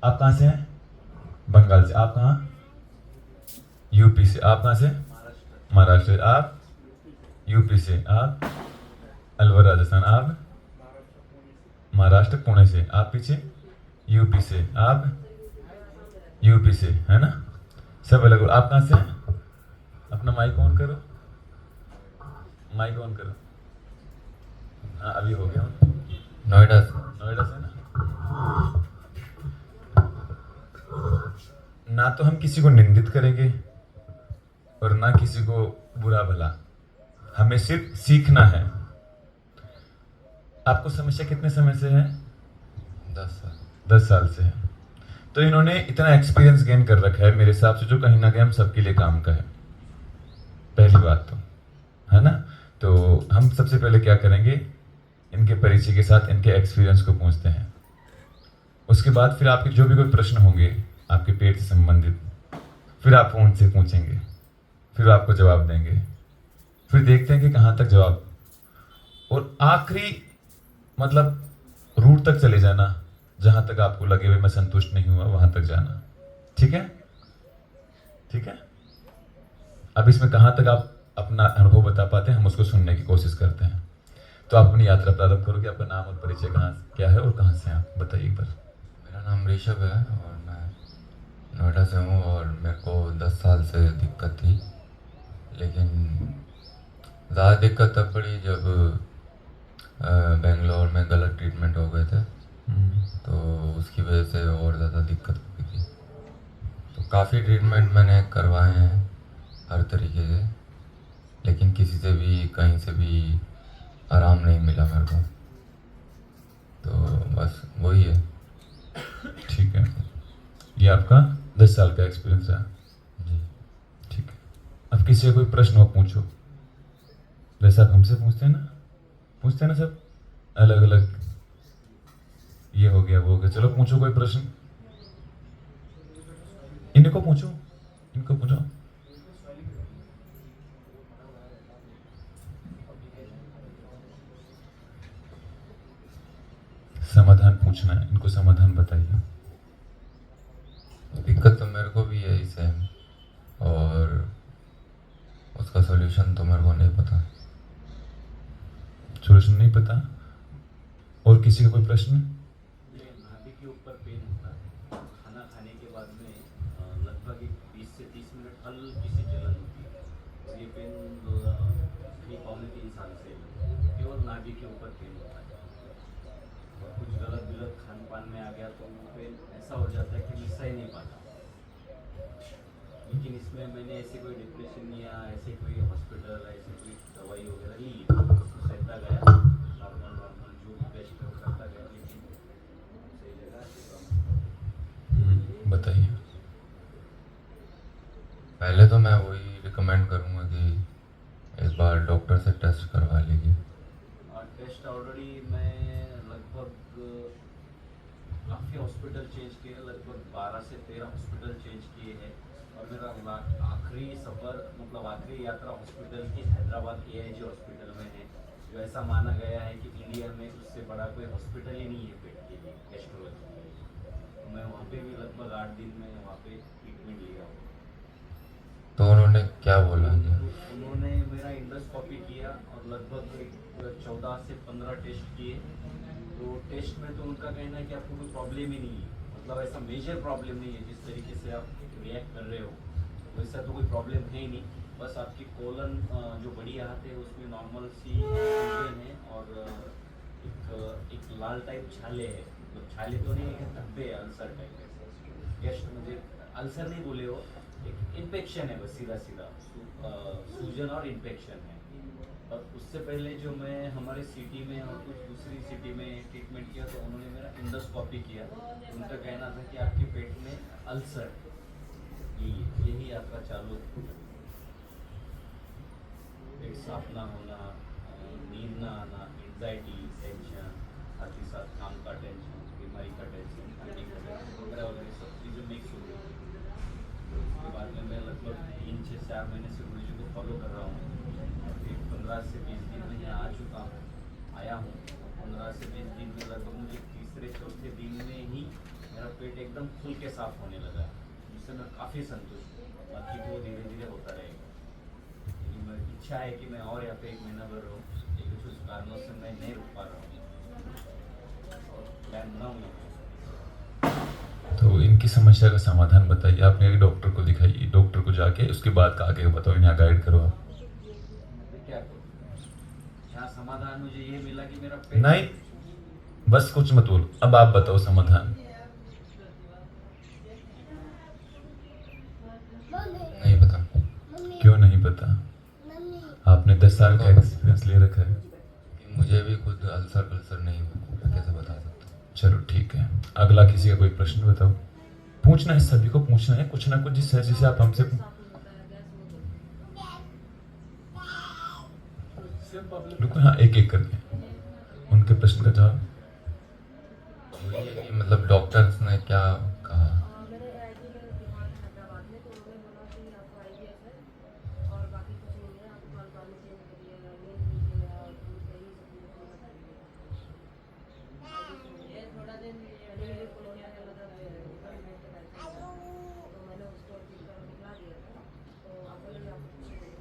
आप कहाँ से हैं? बंगाल से। आप कहाँ? यूपी से। आप कहाँ से? महाराष्ट्र। आप? यूपी से। आप? अलवर राजस्थान। आप? महाराष्ट्र पुणे से। आप पीछे? यूपी से। आप? यूपी से, है ना? सब अलग। आप कहाँ से हैं? अपना माइक ऑन करो, माइक ऑन करो। हाँ अभी हो गया। नोएडा से। नोएडा से ना? ना तो हम किसी को निंदित करेंगे और ना किसी को बुरा भला, हमें सिर्फ सीखना है। आपको समस्या कितने समय से है? 10 साल। 10 साल से है। तो इन्होंने इतना एक्सपीरियंस गेन कर रखा है मेरे हिसाब से, जो कहीं ना कहीं हम सबके लिए काम का है। पहली बात तो, है ना? तो हम सबसे पहले क्या करेंगे, इनके परिचय के साथ इनके एक्सपीरियंस को पूछते हैं। उसके बाद फिर आपके जो भी कोई प्रश्न होंगे आपके पेट से संबंधित, फिर आप फोन से पूछेंगे, फिर आपको जवाब देंगे, फिर देखते हैं कि कहाँ तक जवाब, और आखिरी मतलब रूट तक चले जाना, जहां तक आपको लगे हुए मैं संतुष्ट नहीं हुआ वहां तक जाना। ठीक है? ठीक है। अब इसमें कहां तक आप अपना अनुभव बता पाते हैं, हम उसको सुनने की कोशिश करते हैं। तो आप अपनी यात्रा प्रारंभ करोगे। आपका नाम और परिचय कहाँ क्या है और कहाँ से हैं आप बताइए एक बार। मेरा नाम ऋषभ है और मैं नोएडा से हूँ और मेरे को 10 साल से दिक्कत थी, लेकिन ज़्यादा दिक्कत तब पड़ी जब बेंगलोर में गलत ट्रीटमेंट हो गए थे, तो उसकी वजह से और ज़्यादा दिक्कत हो गई थी। तो काफ़ी ट्रीटमेंट मैंने करवाए हैं हर तरीके से, लेकिन किसी से भी कहीं से भी आराम नहीं मिला मेरे को। तो बस वही है। ठीक है, ये आपका 10 साल का एक्सपीरियंस है। जी। ठीक है, अब किसी का कोई प्रश्न हो पूछो, जैसे आप हमसे पूछते हैं ना, पूछते हैं ना सब अलग अलग, ये हो गया वो हो गया, चलो पूछो कोई प्रश्न। इनको पूछो, इनको पूछो। समाधान पूछना है इनको, समाधान बताइए। दिक्कत तो मेरे को भी यही सेम, और उसका सॉल्यूशन तो मेरे को नहीं पता। सोल्यूशन नहीं पता। और किसी का कोई प्रश्न? ये नाभि के ऊपर पेन होता है, खाना खाने के बाद में लगभग एक 20 से 30 मिनट हल्की सी जलन होती है, और ये पेन करीब 2.5-3 साल से केवल नाभि के ऊपर पेन होता है, और कुछ गलत गलत खान पान में आ गया तो वो पेन ऐसा हो जाता है कि मैं सह नहीं पाता। लेकिन इसमें मैंने ऐसे कोई डिप्रेशन या ऐसे कोई हॉस्पिटल ऐसे कोई दवाई वगैरह ली, उसको सहता गया, नॉर्मल नॉर्मल जो भी बेस्ट है वो करता गया, लेकिन सही जगह बताइए। पहले तो मैं वही रिकमेंड करूँगा कि एक बार डॉक्टर से टेस्ट करवा लीजिए। टेस्ट ऑलरेडी मैं लगभग काफ़ी हॉस्पिटल चेंज किए, लगभग 12 से 13 हॉस्पिटल चेंज किए हैं, और मेरा आखिरी सफ़र मतलब आखिरी यात्रा हॉस्पिटल की हैदराबाद AIG हॉस्पिटल में है, जो ऐसा माना गया है कि इंडिया में उससे बड़ा कोई हॉस्पिटल ही नहीं है पेट के लिए, गैस्ट्रोलॉजी के लिए। तो मैं वहाँ पे भी लगभग 8 दिन में वहाँ पे ट्रीटमेंट लिया हूँ। तो उन्होंने क्या बोला कि उन्होंने मेरा इंडोस्कोपी किया और लगभग 14 से 15 टेस्ट किए। तो टेस्ट में तो उनका कहना है कि आपको कोई प्रॉब्लम ही नहीं है, मतलब ऐसा मेजर प्रॉब्लम नहीं है, जिस तरीके से आप रिएक्ट कर रहे हो वैसा तो कोई प्रॉब्लम है ही नहीं। बस आपकी कोलन जो बड़ी आहत है उसमें नॉर्मल सी सूजन है, और एक लाल टाइप छाले है, मतलब छाले तो नहीं है, धब्बे है, अल्सर टाइप है। गेस्ट मुझे अल्सर नहीं बोले हो, एक इन्फेक्शन है बस, सीधा सीधा सूजन और इन्फेक्शन है। और उससे पहले जो मैं हमारे सिटी में और कुछ दूसरी सिटी में ट्रीटमेंट किया तो उन्होंने मेरा इंडोस्कोपी किया, तो उनका कहना था कि आपके पेट में अल्सर, यही यात्रा चालू है। पेट साफ ना होना, नींद ना आना, एंजाइटी, टेंशन, साथ ही साथ काम का टेंशन, बीमारी का टेंशन, खाने का टेंशन वगैरह वगैरह सब चीज़ें मिक्स हो गई। तो उसके बाद में मैं लगभग 3 से 4 महीने से गुरु जी को फॉलो कर रहा हूँ। फिर 15 से 20 दिन में यहाँ आ चुका हूँ, आया हूँ। 15 से 20 दिन में लगभग मुझे तीसरे चौथे दिन में ही मेरा पेट एकदम खुल के साफ होने लगा है, जिससे मैं काफ़ी संतुष्ट हूँ। बाकी वो धीरे धीरे होता रहेगा, लेकिन मेरी इच्छा है कि मैं और यहाँ पे 1 महीना भर रहूँ, लेकिन कुछ कारणों से मैं नहीं रुक पा रहा हूँ और प्लान बनाऊँगा। तो इनकी समस्या का समाधान बताइए। आपने एक डॉक्टर को दिखाइए, डॉक्टर को जाके उसके बाद का आगे बताओ, इन्हें गाइड करो आप। मैं क्या करूँ? यहाँ समाधान मुझे ये मिला कि मेरा पेट नहीं, बस कुछ मत बोलो, अब आप बताओ समाधान। नहीं पता। क्यों नहीं पता? आपने 10 साल का एक्सपीरियंस ले रखा है। मुझे भी खुद अल्सर नहीं हुआ, मैं कैसे बता सकता हूँ। चलो ठीक है, अगला किसी का कोई प्रश्न बताओ। पूछना है, सभी को पूछना है कुछ ना कुछ, जिससे आप हमसे रुको। हाँ, एक एक करके उनके प्रश्न का जवाब। वही है कि मतलब डॉक्टर्स ने क्या कहा। मेरे आईडी में बीमार है हैदराबाद में, तो उन्होंने बोला कि आपको IBS है और बाकी कुछ नहीं है, आपको खान पान में चेंज करिए, नींद लीजिए और दूध दही सब्जी ये थोड़ा दिन पहले कोलोनिया के मतलब तो मैंने उसको ठीक कर निकला दिया था, तो आप बोले आपको कुछ नहीं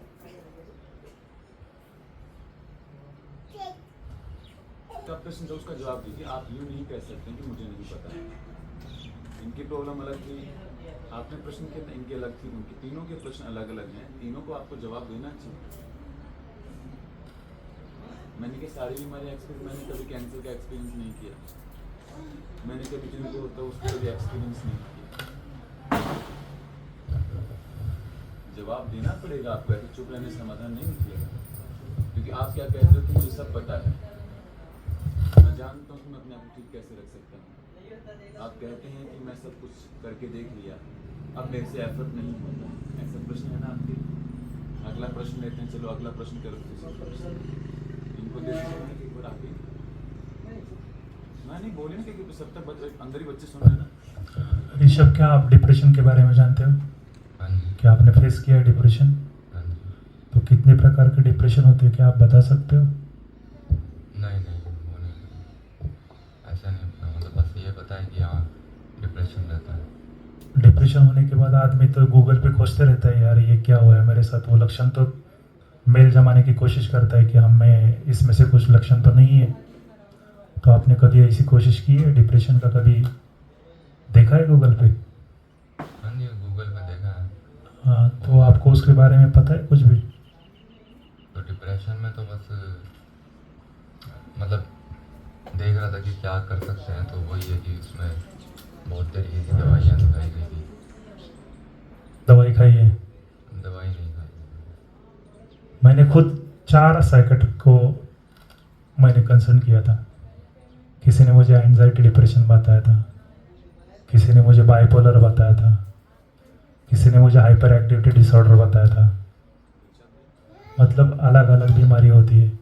का प्रश्न जो उसका जवाब दीजिए। आप यूँ नहीं कह सकते कि मुझे नहीं पता। इनकी प्रॉब्लम अलग थी, आपने प्रश्न किए, इनकी अलग थी, उनकी तीनों के प्रश्न अलग अलग हैं, तीनों को आपको जवाब देना चाहिए। मैंने कि सारी बीमारी एक्सपीरियंस, मैंने कभी कैंसर का एक्सपीरियंस नहीं किया, मैंने कभी जिनको होता है उसको कभी एक्सपीरियंस नहीं किया। जवाब देना पड़ेगा आपको, ऐसे चुप रहने से समाधान नहीं निकलेगा। क्योंकि आप क्या कहते हो कि मुझे सब पता है, मैं जानता हूँ कि मैं अपने आप को ठीक कैसे रख सकता हूँ। आप कहते हैं कि मैं सब कुछ करके देख लिया, अब मेरे से एफर्ट नहीं होता। ऐसा प्रश्न है ना आपके। अगला प्रश्न लेते हैं, चलो अगला प्रश्न करो। इनको दे दीजिए एक बार आगे। मैं नहीं बोले ना कि सब तक अंदर ही बच्चे सुन रहे हैं ना। ऋषभ, क्या आप डिप्रेशन के बारे में जानते हो? हाँ जी। क्या आपने फेस किया है डिप्रेशन? हाँ जी। तो कितने प्रकार के डिप्रेशन होते हैं, क्या आप बता सकते हो? नहीं वो नहीं, ऐसा नहीं पता। मतलब बस ये पता है कि हाँ डिप्रेशन रहता है। डिप्रेशन होने के बाद आदमी तो गूगल पे खोजते रहता है, यार ये क्या हुआ है मेरे साथ। वो लक्षण तो मेल जमाने की कोशिश करता है कि हमें इसमें से कुछ लक्षण तो नहीं है। तो आपने कभी ऐसी कोशिश की है डिप्रेशन का, कभी देखा है गूगल पे? हाँ जी, गूगल पे देखा है। हाँ, तो आपको उसके बारे में पता है कुछ भी? तो डिप्रेशन में तो बस मतलब देख रहा था कि क्या कर सकते हैं, तो वही है कि उसमें बहुत तरीके की दवाइयाँ दिखाई गई थी। दवाई खाई है? दवाई नहीं खाई। मैंने खुद 4 साइकेट्रिस्ट को मैंने कंसल्ट किया था। किसी ने मुझे एंजाइटी डिप्रेशन बताया था, किसी ने मुझे बाइपोलर बताया था, किसी ने मुझे हाइपर एक्टिविटी डिसऑर्डर बताया था। मतलब अलग अलग बीमारी होती है।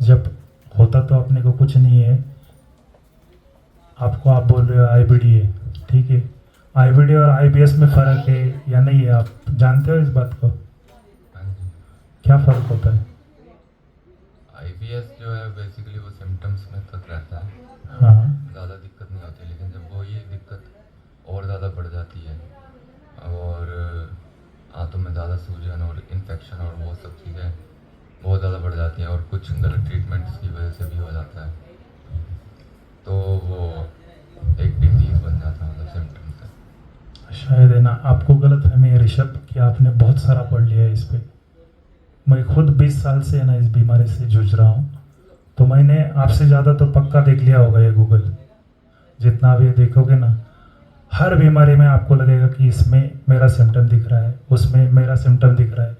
जब होता तो अपने को कुछ नहीं है, आपको आप बोल रहे हो IBD है, ठीक है। IBD और IBS में फ़र्क है या नहीं है, आप जानते हो इस बात को? हाँ जी। क्या फ़र्क होता है? IBS जो है बेसिकली वो सिम्टम्स में तक रहता है, हाँ, ज़्यादा दिक्कत नहीं होती। लेकिन जब वो ये दिक्कत और ज़्यादा बढ़ जाती है और आंतों में ज़्यादा सूजन और इन्फेक्शन और वो सब चीज़ें बहुत ज़्यादा बढ़ जाती हैं और कुछ गलत ट्रीटमेंट्स की वजह से भी हो जाता है, तो वो एक डिजीज़ बन जाता है, मतलब सिम्टम्स है। शायद है ना, आपको गलत फहमी है ऋषभ कि आपने बहुत सारा पढ़ लिया है इस पे। मैं खुद 20 साल से है ना इस बीमारी से जूझ रहा हूँ, तो मैंने आपसे ज़्यादा तो पक्का देख लिया होगा ये गूगल। जितना आप ये देखोगे ना, हर बीमारी में आपको लगेगा कि इसमें मेरा सिम्टम दिख रहा है, उसमें मेरा सिम्टम दिख रहा है।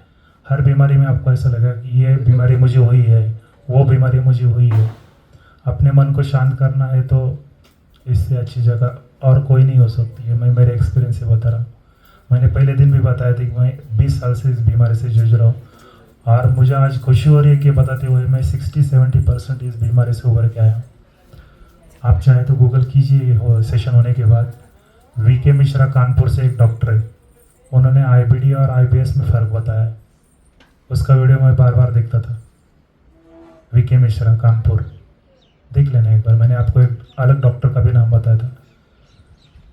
हर बीमारी में आपको ऐसा लगेगा कि ये बीमारी मुझे हुई है, वो बीमारी मुझे हुई है। अपने मन को शांत करना है तो इससे अच्छी जगह और कोई नहीं हो सकती है। मैं मेरे एक्सपीरियंस से बता रहा हूँ। मैंने पहले दिन भी बताया था कि मैं 20 साल से इस बीमारी से जूझ रहा हूँ और मुझे आज खुशी हो रही है कि बताते हुए मैं 60-70% इस बीमारी से उभर के आया हूँ। आप चाहे तो गूगल कीजिए सेशन होने के बाद। VK मिश्रा कानपुर से एक डॉक्टर है, उन्होंने IBD और IBS में फ़र्क बताया है। उसका वीडियो मैं बार बार देखता था। VK मिश्रा कानपुर, देख लेना एक बार, मैंने आपको एक अलग डॉक्टर का भी नाम बताया था,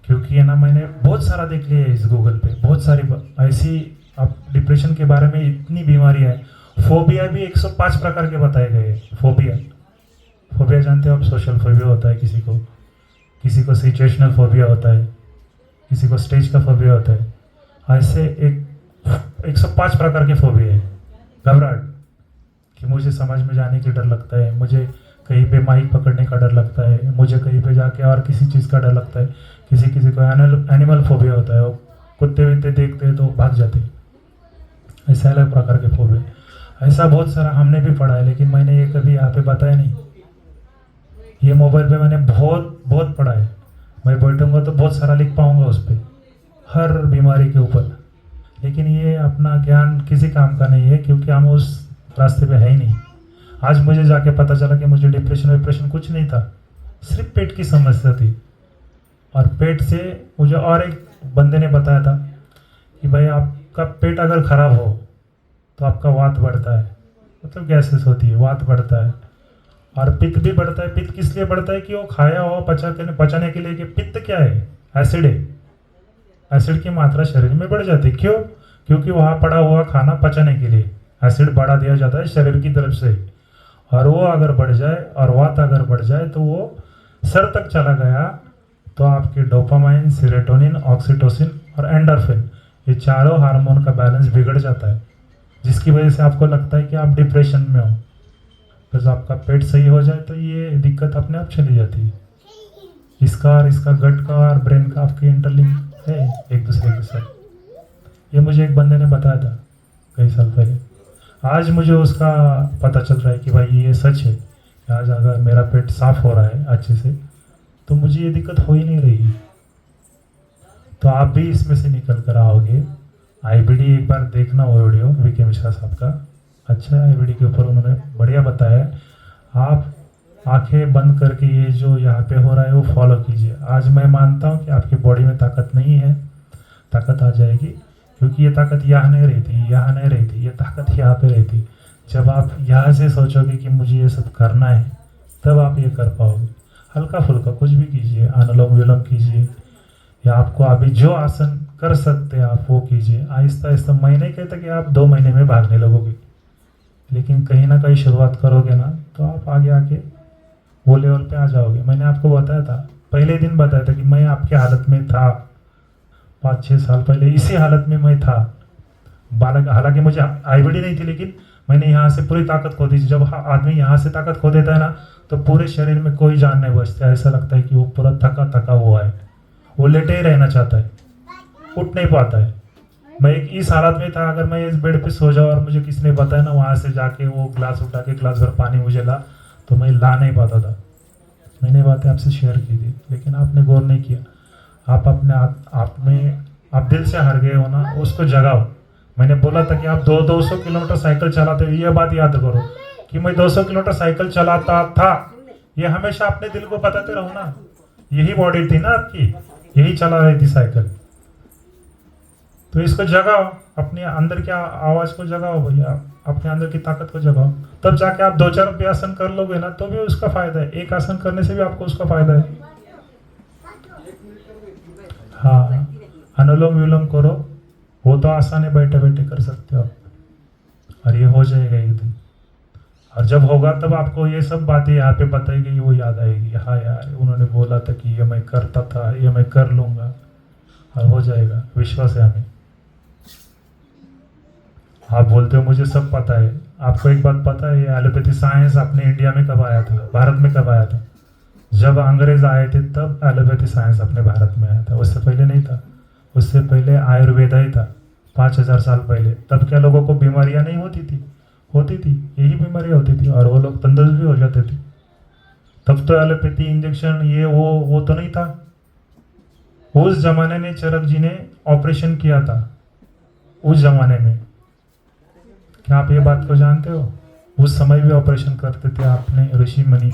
क्योंकि है ना मैंने बहुत सारा देख लिया है इस गूगल पे, बहुत सारी ऐसी, अब डिप्रेशन के बारे में इतनी बीमारियाँ है। फोबिया भी 105 प्रकार के बताए गए हैं। फोबिया जानते हो आप? सोशल फोबिया होता है किसी को सिचुएशनल फोबिया होता है, किसी को स्टेज का फोबिया होता है। ऐसे 105 प्रकार के फोबिया है। घबराहट कि मुझे समाज में जाने की डर लगता है, मुझे कहीं पे माइक पकड़ने का डर लगता है, मुझे कहीं पे जाके और किसी चीज़ का डर लगता है। किसी को एनिमल फोबिया होता है, वो कुत्ते वित्ते देखते हैं तो भाग जाते हैं। ऐसा अलग प्रकार के फोबिया, ऐसा बहुत सारा हमने भी पढ़ा है, लेकिन मैंने ये कभी यहाँ पे बताया नहीं। ये मोबाइल पे मैंने बहुत पढ़ा है। मैं बैठूंगा तो बहुत सारा लिख पाऊंगा उस पर, हर बीमारी के ऊपर, लेकिन ये अपना ज्ञान किसी काम का नहीं है, क्योंकि हम उस रास्ते पे है ही नहीं। आज मुझे जाके पता चला कि मुझे डिप्रेशन कुछ नहीं था, सिर्फ पेट की समस्या थी। और पेट से मुझे और एक बंदे ने बताया था कि भाई आपका पेट अगर खराब हो तो आपका वात बढ़ता है, मतलब गैसेस होती है, वात बढ़ता है, और पित्त भी बढ़ता है। पित्त किस लिए बढ़ता है? कि वो खाया हो पचाने के लिए। कि पित्त क्या है? एसिड है। एसिड की मात्रा शरीर में बढ़ जाती है। क्यों? क्योंकि वहाँ पड़ा हुआ खाना पचाने के लिए एसिड बढ़ा दिया जाता है शरीर की तरफ से, और वो अगर बढ़ जाए और वात अगर बढ़ जाए तो वो सर तक चला गया तो आपके डोपामाइन, सेरोटोनिन, ऑक्सीटोसिन और एंडोर्फिन, ये चारों हार्मोन का बैलेंस बिगड़ जाता है, जिसकी वजह से आपको लगता है कि आप डिप्रेशन में हो। तो जब आपका पेट सही हो जाए तो ये दिक्कत अपने आप चली जाती है। इसका और इसका गट का और ब्रेन का आपकी इंटरलिंक है एक दूसरे के साथ। ये मुझे एक बंदे ने बताया था कई साल पहले। आज मुझे उसका पता चल रहा है कि भाई ये सच है। आज अगर मेरा पेट साफ हो रहा है अच्छे से तो मुझे ये दिक्कत हो ही नहीं रही। तो आप भी इसमें से निकल कर आओगे। आईबीडी एक बार देखना वो वीडियो वीके मिश्रा साहब का, अच्छा है। आईबीडी के ऊपर उन्होंने बढ़िया बताया। आप आंखें बंद करके ये जो यहाँ पे हो रहा है वो फॉलो कीजिए। आज मैं मानता हूँ कि आपकी बॉडी में ताकत नहीं है, ताकत आ जाएगी, क्योंकि ये ताकत यहाँ नहीं रहती, यहाँ नहीं रहती, ये ताकत यहाँ पे रहती। जब आप यहाँ से सोचोगे कि मुझे ये सब करना है तब आप ये कर पाओगे। हल्का फुल्का कुछ भी कीजिए, अनुलोम विलोम कीजिए, या आपको अभी जो आसन कर सकते हैं आप वो कीजिए। आहिस्ता आहिस्ता, मैं नहीं कहता कि आप 2 महीने में भागने लगोगे, लेकिन कहीं ना कहीं शुरुआत करोगे ना तो आप आगे आके वो लेवल पे आ जाओगे। मैंने आपको बताया था, पहले दिन बताया था कि मैं आपकी हालत में था 5-6 साल पहले, इसी हालत में मैं था। हालांकि मुझे आईबीडी नहीं थी, लेकिन मैंने यहाँ से पूरी ताकत खो दी। जब आदमी यहाँ से ताकत खो देता है ना तो पूरे शरीर में कोई जान नहीं बचता। ऐसा लगता है कि वो पूरा थका हुआ है, वो लेटे ही रहना चाहता है, उठ नहीं पाता है। मैं एक इस हालत में था, अगर मैं इस बेड पे सो जाऊँ और मुझे किसी ने बताया ना वहाँ से जाके वो ग्लास उठा के ग्लास भर पानी मुझे ला, तो मैं ला नहीं पाता था। मैंने बातें आपसे शेयर की थी, लेकिन आपने गौर नहीं किया। आप अपने आप में आप दिल से हार गए हो ना, उसको जगाओ। मैंने बोला था कि आप 200 किलोमीटर साइकिल चलाते हो, ये बात याद करो कि मैं 200 किलोमीटर साइकिल चलाता था। ये हमेशा अपने दिल को बताते रहो ना, यही बॉडी थी ना आपकी, यही चला रही थी साइकिल। तो इसको जगाओ, अपने अंदर की आवाज़ को जगाओ भैया, अपने अंदर की ताकत को जगाओ। तब जाके आप 2-4 भी आसन कर लोगे ना तो भी उसका फायदा है। एक आसन करने से भी आपको उसका फायदा है। हाँ, अनुलोम विलोम करो, वो तो आसान है, बैठे बैठे कर सकते हो आप, और ये हो जाएगा एक दिन। और जब होगा तब आपको ये सब बातें यहाँ पे बताई गई वो याद आएगी। हाँ यार, उन्होंने बोला था कि ये मैं करता था, ये मैं कर लूँगा, और हो जाएगा, विश्वास है हमें। आप बोलते हो मुझे सब पता है। आपको एक बात पता है, ये एलोपैथी साइंस अपने इंडिया में कब आया था, भारत में कब आया था? जब अंग्रेज आए थे तब एलोपैथी साइंस अपने भारत में आया था, उससे पहले नहीं था। उससे पहले आयुर्वेदा ही था 5000 साल पहले। तब क्या लोगों को बीमारियां नहीं होती थी? होती थी, यही बीमारियां होती थी, और वो लोग तंदुरुस्त भी हो जाते थे। तब तो एलोपैथी इंजेक्शन ये वो तो नहीं था। उस जमाने में चरक जी ने ऑपरेशन किया था, उस जमाने में। क्या आप ये बात को जानते हो? उस समय भी ऑपरेशन करते थे आपने ऋषि मुनि।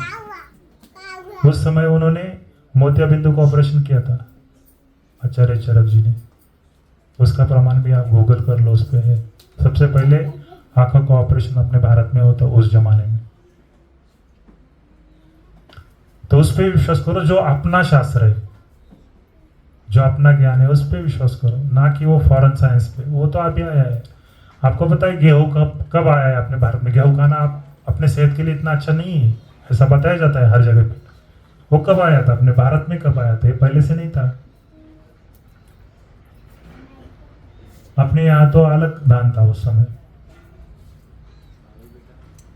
उस समय उन्होंने मोतियाबिंदु का ऑपरेशन किया था आचार्य चरक जी ने। उसका प्रमाण भी आप गूगल कर लो, उस पर है। सबसे पहले आंखों का ऑपरेशन अपने भारत में होता उस जमाने में। तो उस पर विश्वास करो, जो अपना शास्त्र है, जो अपना ज्ञान है उस पर विश्वास करो, ना कि वो फॉरेन साइंस पे। वो तो अभी आया है। आपको पता है गेहूँ कब कब आया है अपने भारत में? गेहूँ खाना आप अपने सेहत के लिए इतना अच्छा नहीं है, ऐसा बताया जाता है हर जगह पे। वो कब आया था अपने भारत में? कब आया था? ये पहले से नहीं था। अपने यहाँ तो अलग दान था उस समय।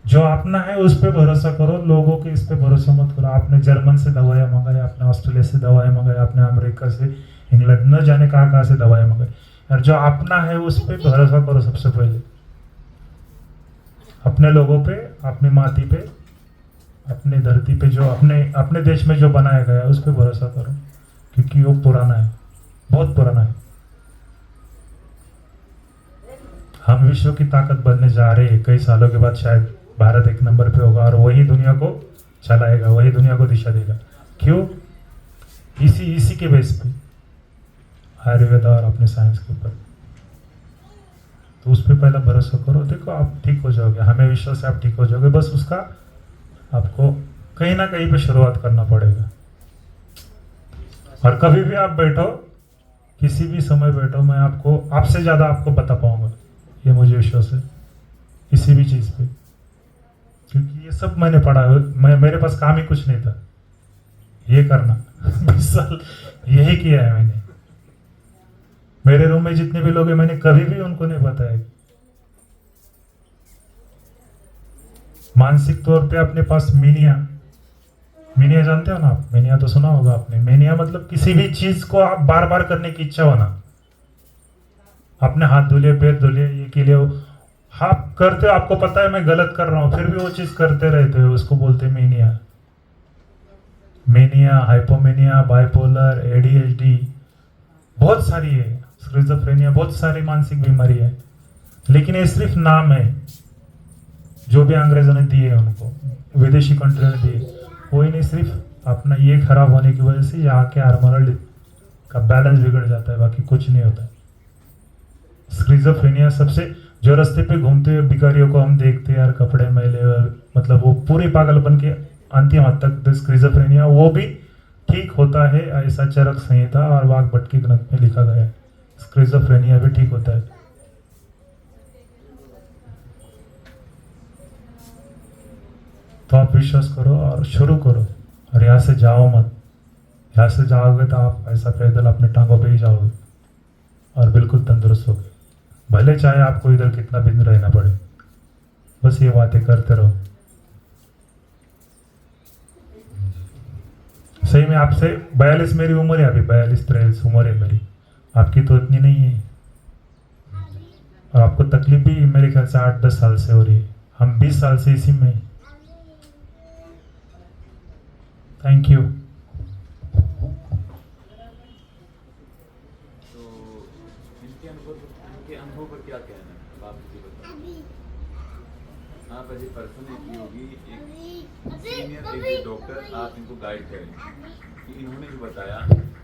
जो अपना है उस पे भरोसा करो, लोगों के इस पे भरोसा मत करो। आपने जर्मन से दवाइयाँ मंगाई, आपने ऑस्ट्रेलिया से दवाइयाँ मंगाई, आपने अमेरिका से, इंग्लैंड, न जाने कहाँ से दवाइयाँ मंगाई। और जो अपना है उस पे भरोसा करो सबसे पहले, अपने लोगों पे, अपनी माटी पे, अपनी धरती पे, जो अपने देश में जो बनाया गया है उस पे भरोसा करो, क्योंकि वो पुराना है, बहुत पुराना है। हम विश्व की ताकत बनने जा रहे हैं। कई सालों के बाद शायद भारत एक नंबर पे होगा और वही दुनिया को चलाएगा, वही दुनिया को दिशा देगा। क्यों? इसी के बेस पे, आयुर्वेद और अपने साइंस के ऊपर। तो उस पर पहला भरोसा करो, देखो आप ठीक हो जाओगे। हमें विश्वास है आप ठीक हो जाओगे। बस उसका आपको कहीं ना कहीं पे शुरुआत करना पड़ेगा। और कभी भी आप बैठो, किसी भी समय बैठो, मैं आपको आपसे ज़्यादा आपको बता पाऊंगा, ये मुझे विश्वास है किसी भी चीज़ पे, क्योंकि ये सब मैंने पढ़ा है। मेरे पास काम ही कुछ नहीं था, ये करना 20 साल यही किया है मैंने। मेरे रूम में जितने भी लोग हैं, मैंने कभी भी उनको नहीं बताया। मानसिक तौर पे अपने पास मीनिया जानते हो ना आप? मीनिया तो सुना होगा आपने। मीनिया मतलब किसी भी चीज को आप बार बार करने की इच्छा होना। अपने हाथ धुलिए, पैर धुलिए, ये के लिए आप करते हो, आपको पता है मैं गलत कर रहा हूं, फिर भी वो चीज करते रहते हो, उसको बोलते मीनिया। मीनिया, हाइपोमीनिया, बाइपोलर, ADHD, बहुत सारी है, स्किज़ोफ्रेनिया, बहुत सारी मानसिक बीमारी है। लेकिन ये सिर्फ नाम है जो भी अंग्रेजों ने दिए है, उनको विदेशी कंट्री ने दिए। कोई नहीं, सिर्फ अपना ये खराब होने की वजह से यहाँ के हार्मोनल का बैलेंस बिगड़ जाता है, बाकी कुछ नहीं होता। स्किज़ोफ्रेनिया सबसे, जो रास्ते पे घूमते हुए भिखारियों को हम देखते हैं यार, कपड़े मैले, मतलब वो पूरी पागलपन के अंतिम हद तक स्किज़ोफ्रेनिया, वो भी ठीक होता है। ऐसा चरक संहिता और वाग्भट के ग्रंथ में लिखा गया है, स्किज़ोफ्रेनिया भी ठीक होता है। तो आप विश्वास करो और शुरू करो, और यहाँ से जाओ मत। यहाँ से जाओगे तो आप ऐसा पैदल अपने टांगों पे ही जाओगे और बिल्कुल तंदुरुस्त होगे, भले चाहे आपको इधर कितना दिन रहना पड़े। बस ये बातें करते रहो। सही में आपसे 42 मेरी उम्र है, अभी 42-43 उम्र है मेरी, आपकी तो इतनी नहीं है। और आपको तकलीफ भी मेरे ख्याल से 8-10 साल से हो रही है। हम 20 साल से इसी में। Thank you. तो इनके अनुभव पर क्या कहना है, आप मुझे बताइए। आप एज ए पर्सन की होगी, एक सीनियर एक डॉक्टर, आप इनको गाइड करें कि इन्होंने जो बताया,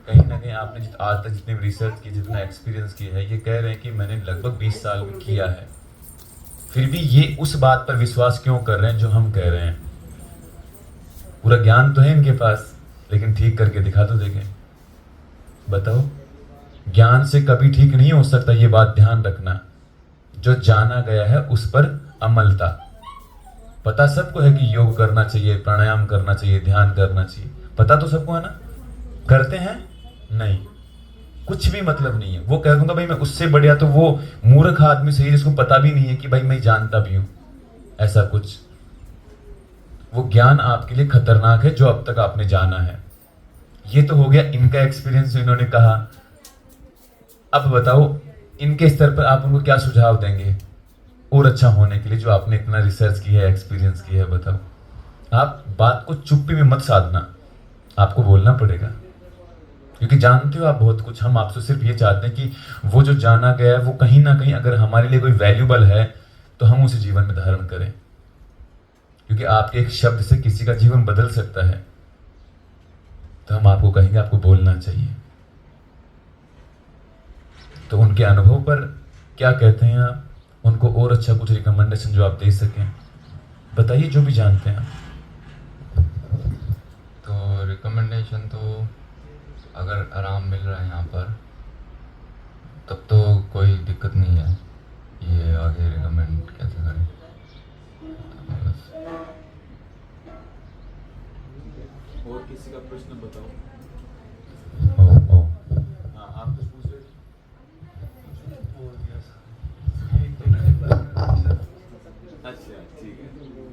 कहीं ना कहीं आपने आज तक जितने भी रिसर्च की, जितना एक्सपीरियंस किया है, ये कह रहे हैं कि मैंने लगभग 20 साल में किया है, फिर भी ये उस बात पर विश्वास क्यों कर रहे हैं जो हम कह रहे हैं? पूरा ज्ञान तो है इनके पास, लेकिन ठीक करके दिखा तो देंगे। बताओ, ज्ञान से कभी ठीक नहीं हो सकता, ये बात ध्यान रखना। जो जाना गया है उस पर अमलता। पता सबको है कि योग करना चाहिए, प्राणायाम करना चाहिए, ध्यान करना चाहिए, पता तो सबको है ना। करते हैं? नहीं, कुछ भी मतलब नहीं है। वो कह दूंगा भाई मैं उससे बढ़िया, तो वो मूर्ख आदमी सही जिसको पता भी नहीं है कि भाई मैं जानता भी हूं, ऐसा कुछ। वो ज्ञान आपके लिए खतरनाक है जो अब तक आपने जाना है। ये तो हो गया इनका एक्सपीरियंस, इन्होंने कहा। अब बताओ इनके स्तर पर आप उनको क्या सुझाव देंगे और अच्छा होने के लिए, जो आपने इतना रिसर्च किया है, एक्सपीरियंस किया है। बताओ, आप बात को चुप्पी में मत साधना, आपको बोलना पड़ेगा, क्योंकि जानते हो आप बहुत कुछ। हम आपसे सिर्फ ये चाहते हैं कि वो जो जाना गया है वो कहीं ना कहीं अगर हमारे लिए कोई वैल्यूबल है तो हम उसे जीवन में धारण करें, क्योंकि आपके एक शब्द से किसी का जीवन बदल सकता है। तो हम आपको कहेंगे आपको बोलना चाहिए। तो उनके अनुभव पर क्या कहते हैं आप? उनको और अच्छा कुछ रिकमेंडेशन जो आप दे सकें, बताइए, जो भी जानते हैं आप। तो रिकमेंडेशन तो अगर आराम मिल रहा है यहाँ पर तब तो कोई दिक्कत नहीं है, ये आगे रिकमेंड कैसे करें बस। और किसी का प्रश्न बताओ। ओ हाँ, आप कुछ पूछ रहे थे? अच्छा, ठीक है।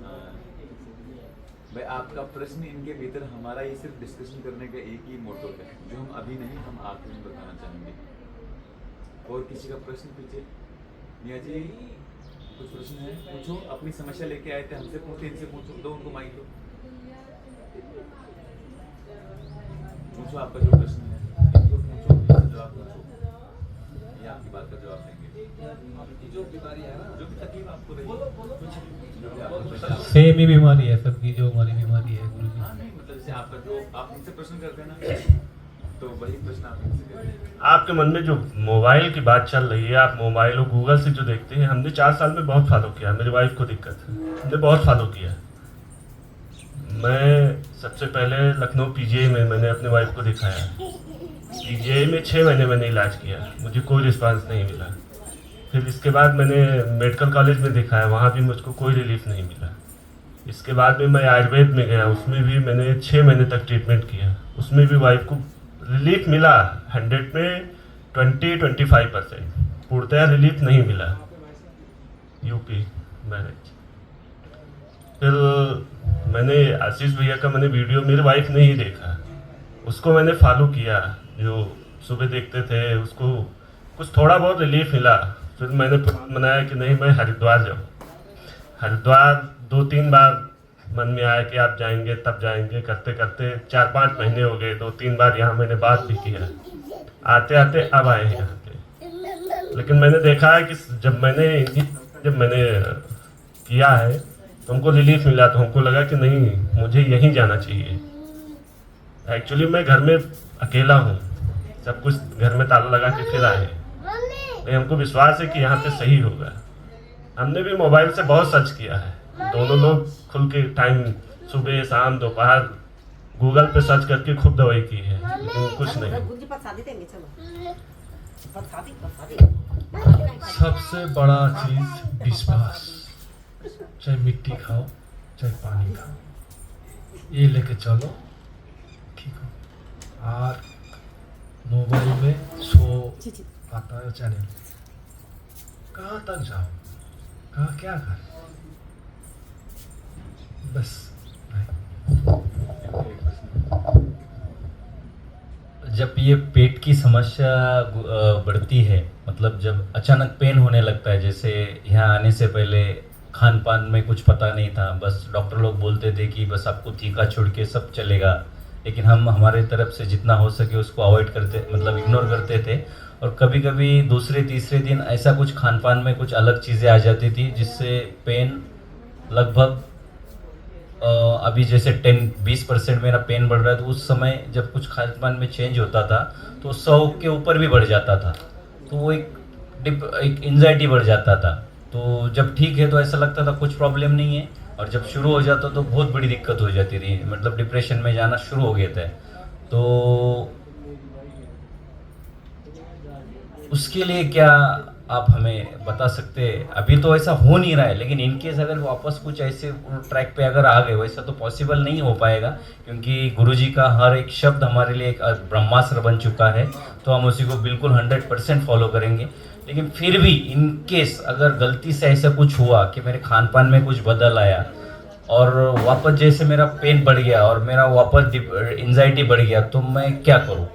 हाँ। भाई आपका प्रश्न इनके भीतर, हमारा ये सिर्फ डिस्कशन करने का एक ही मोटो है जो हम अभी नहीं, हम आखिर में बताना चाहेंगे। और किसी का प्रश्न पीछे? मिया जी कुछ प्रश्न है? पूछो, अपनी समस्या लेके आए थे, हमसे पूछते, इनसे पूछो, दो उनको माइक दो। पूछो आपका जो प्रश्न है, इनको पूछो, इनसे जवाब पूछो, ये आपकी बात का जवाब देंगे। जो बीमारी है ना, जो भी तकलीफ आपको रही, जो भी आपको परेशान- सेम ही बीमारी है सबकी, जो हमारी बीमारी है गुरु जी। हाँ, नहीं मतलब जैसे आपका जो आप इनसे प्रश्न करते हैं ना, तो वही प्रश्न आप इनसे करें। आपके मन में जो मोबाइल की बात चल रही है, आप मोबाइल और गूगल से जो देखते हैं, हमने 4 साल में बहुत फॉलो किया। मेरी वाइफ को दिक्कत है, हमने बहुत फॉलो किया। मैं सबसे पहले लखनऊ पीजीआई में मैंने अपनी वाइफ को दिखाया। पीजीआई में 6 महीने मैंने इलाज किया, मुझे कोई रिस्पांस नहीं मिला। फिर इसके बाद मैंने मेडिकल कॉलेज में दिखाया, वहाँ भी मुझको कोई रिलीफ नहीं मिला। इसके बाद में मैं आयुर्वेद में गया, उसमें भी मैंने 6 महीने तक ट्रीटमेंट किया, उसमें भी वाइफ को रिलीफ मिला 100 में 20-25%, पूर्णतः रिलीफ नहीं मिला। UP marriage. फिर मैंने आशीष भैया का मैंने वीडियो, मेरी वाइफ ने ही देखा, उसको मैंने फॉलो किया, जो सुबह देखते थे, उसको कुछ थोड़ा बहुत रिलीफ मिला। फिर मैंने बनाया कि नहीं, मैं हरिद्वार जाऊँ। हरिद्वार 2-3 बार मन में आया कि आप जाएंगे, तब जाएंगे, करते करते 4-5 महीने हो गए। 2-3 बार यहाँ मैंने बात भी किया, आते आते अब आए हैं यहाँ पे। लेकिन मैंने देखा है कि जब मैंने किया है तो हमको रिलीफ मिला, तो हमको लगा कि नहीं, मुझे यहीं जाना चाहिए। एक्चुअली मैं घर में अकेला हूँ, सब कुछ घर में ताला लगा के फिर आए, लेकिन हमको विश्वास है कि यहाँ पे सही होगा। हमने भी मोबाइल से बहुत सर्च किया है, दोनों लोग खुल के टाइम, सुबह शाम दोपहर गूगल पे सर्च करके खूब दवाई की है, लेकिन कुछ नहीं। सबसे बड़ा चीज विश्वास, चाहे मिट्टी खाओ चाहे पानी खाओ, ये लेके चलो, ठीक हो। और मोबाइल में शो आता है चैनल, कहाँ तक जाओ, कहाँ क्या कर, बस जब ये पेट की समस्या बढ़ती है, मतलब जब अचानक पेन होने लगता है, जैसे यहाँ आने से पहले खान पान में कुछ पता नहीं था, बस डॉक्टर लोग बोलते थे कि बस आपको तीखा छोड़ के सब चलेगा, लेकिन हम हमारे तरफ से जितना हो सके उसको अवॉइड करते, मतलब इग्नोर करते थे। और कभी कभी दूसरे तीसरे दिन ऐसा कुछ खान पान में कुछ अलग चीज़ें आ जाती थी जिससे पेन लगभग अभी जैसे 10-20% मेरा पेन बढ़ रहा है, तो उस समय जब कुछ खान पान में चेंज होता था तो 100 के ऊपर भी बढ़ जाता था, तो वो एक एंजाइटी बढ़ जाता था। तो जब ठीक है तो ऐसा लगता था कुछ प्रॉब्लम नहीं है, और जब शुरू हो जाता तो बहुत बड़ी दिक्कत हो जाती थी, मतलब डिप्रेशन में जाना शुरू हो गया था। तो उसके लिए क्या आप हमें बता सकते हैं? अभी तो ऐसा हो नहीं रहा है, लेकिन इनकेस अगर वापस कुछ ऐसे ट्रैक पे अगर आ गए, वैसा तो पॉसिबल नहीं हो पाएगा, क्योंकि गुरुजी का हर एक शब्द हमारे लिए एक ब्रह्मास्त्र बन चुका है, तो हम उसी को बिल्कुल 100% फॉलो करेंगे। लेकिन फिर भी इनकेस अगर गलती से ऐसा कुछ हुआ कि मेरे खान पान में कुछ बदल आया और वापस जैसे मेरा पेन बढ़ गया और मेरा वापस एंजाइटी बढ़ गया, तो मैं क्या करूँ?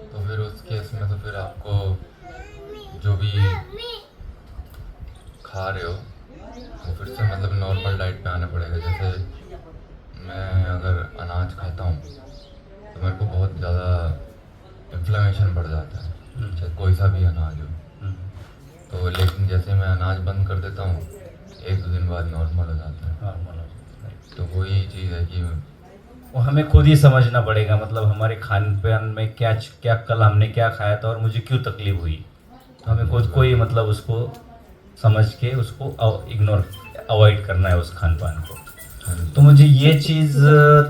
तो फिर उस केस में तो फिर आपको जो भी खा रहे हो वो फिर से मतलब नॉर्मल डाइट पे आना पड़ेगा। जैसे मैं अगर अनाज खाता हूँ तो मेरे को बहुत ज़्यादा इन्फ्लेमेशन बढ़ जाता है, चाहे कोई सा भी अनाज हो। तो लेकिन जैसे मैं अनाज बंद कर देता हूँ, 1-2 दिन बाद नॉर्मल हो जाता है। तो वही चीज़ है कि वो हमें खुद ही समझना पड़ेगा, मतलब हमारे खान पान में क्या कल हमने क्या खाया था और मुझे क्यों तकलीफ हुई, तो हमें खुद को ही मतलब उसको समझ के उसको इग्नोर, अवॉइड करना है उस खान पान को। तो मुझे ये चीज़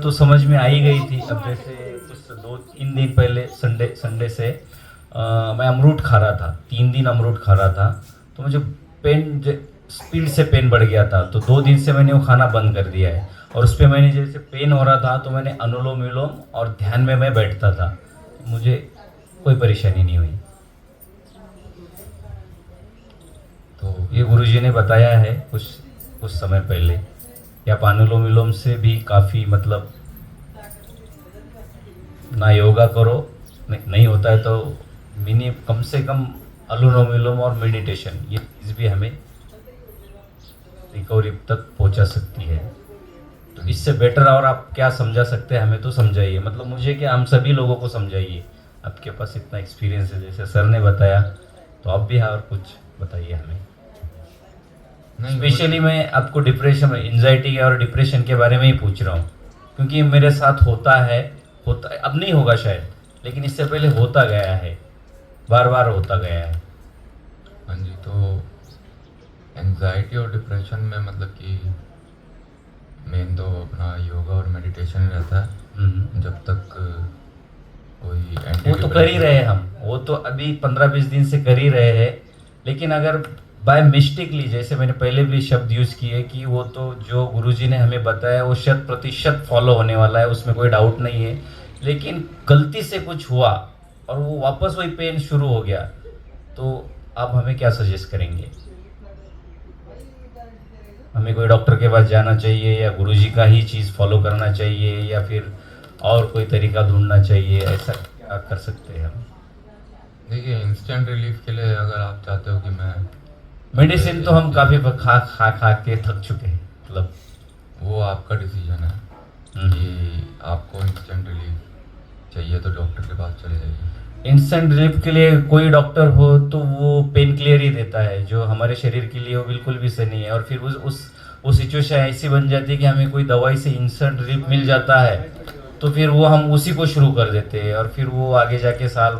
तो समझ में आ ही गई थी। अब जैसे कुछ 2-3 दिन पहले संडे से मैं अमरूद खा रहा था, 3 दिन अमरूद खा रहा था, तो मुझे पेन स्पीड से पेन बढ़ गया था। तो 2 दिन से मैंने वो खाना बंद कर दिया है, और उस पर मैंने जैसे पेन हो रहा था तो मैंने अनुलोम विलोम और ध्यान में मैं बैठता था, मुझे कोई परेशानी नहीं हुई। तो ये गुरुजी ने बताया है कुछ समय पहले कि आप अनुलोम विलोम से भी काफ़ी मतलब ना योगा करो, नहीं होता है तो कम से कम अनुलोम विलोम और मेडिटेशन, ये चीज़ भी हमें रिकवरी तक पहुंचा सकती है। तो इससे बेटर और आप क्या समझा सकते हैं हमें, तो समझाइए, मतलब मुझे क्या, हम सभी लोगों को समझाइए। आपके पास इतना एक्सपीरियंस है, जैसे सर ने बताया, तो आप भी और कुछ बताइए हमें। स्पेशली मैं आपको डिप्रेशन, एंजाइटी और डिप्रेशन के बारे में ही पूछ रहा हूँ, क्योंकि मेरे साथ होता है, अब नहीं होगा शायद, लेकिन इससे पहले होता गया है, बार बार होता गया है। हाँ जी, तो एंजाइटी और डिप्रेशन में मतलब कि मेन तो अपना योगा और मेडिटेशन रहता है। जब तक कोई वो तो कर ही रहे हैं हम, वो तो अभी 15-20 दिन से कर ही रहे हैं, लेकिन अगर बाय मिस्टेकली, जैसे मैंने पहले भी शब्द यूज़ किए कि वो तो जो गुरुजी ने हमें बताया वो 100% फॉलो होने वाला है, उसमें कोई डाउट नहीं है, लेकिन गलती से कुछ हुआ और वो वापस वही पेन शुरू हो गया, तो आप हमें क्या सजेस्ट करेंगे? हमें कोई डॉक्टर के पास जाना चाहिए, या गुरुजी का ही चीज़ फॉलो करना चाहिए, या फिर और कोई तरीका ढूंढना चाहिए? ऐसा क्या कर सकते हैं हम? देखिए, इंस्टेंट रिलीफ के लिए अगर आप चाहते हो कि मैं मेडिसिन तो हम काफ़ी खा के थक चुके हैं, मतलब वो आपका डिसीजन है कि आपको इंस्टेंट रिलीफ चाहिए तो डॉक्टर के पास चले जाइए। इंस्टेंट रिलीफ के लिए कोई डॉक्टर हो तो वो पेन क्लियर ही देता है, जो हमारे शरीर के लिए वो बिल्कुल भी सही नहीं है। और फिर वो सिचुएशन ऐसी बन जाती है कि हमें कोई दवाई से इंस्टेंट रिलीफ मिल जाता है, तो फिर वो हम उसी को शुरू कर देते हैं, और फिर वो आगे जाके साल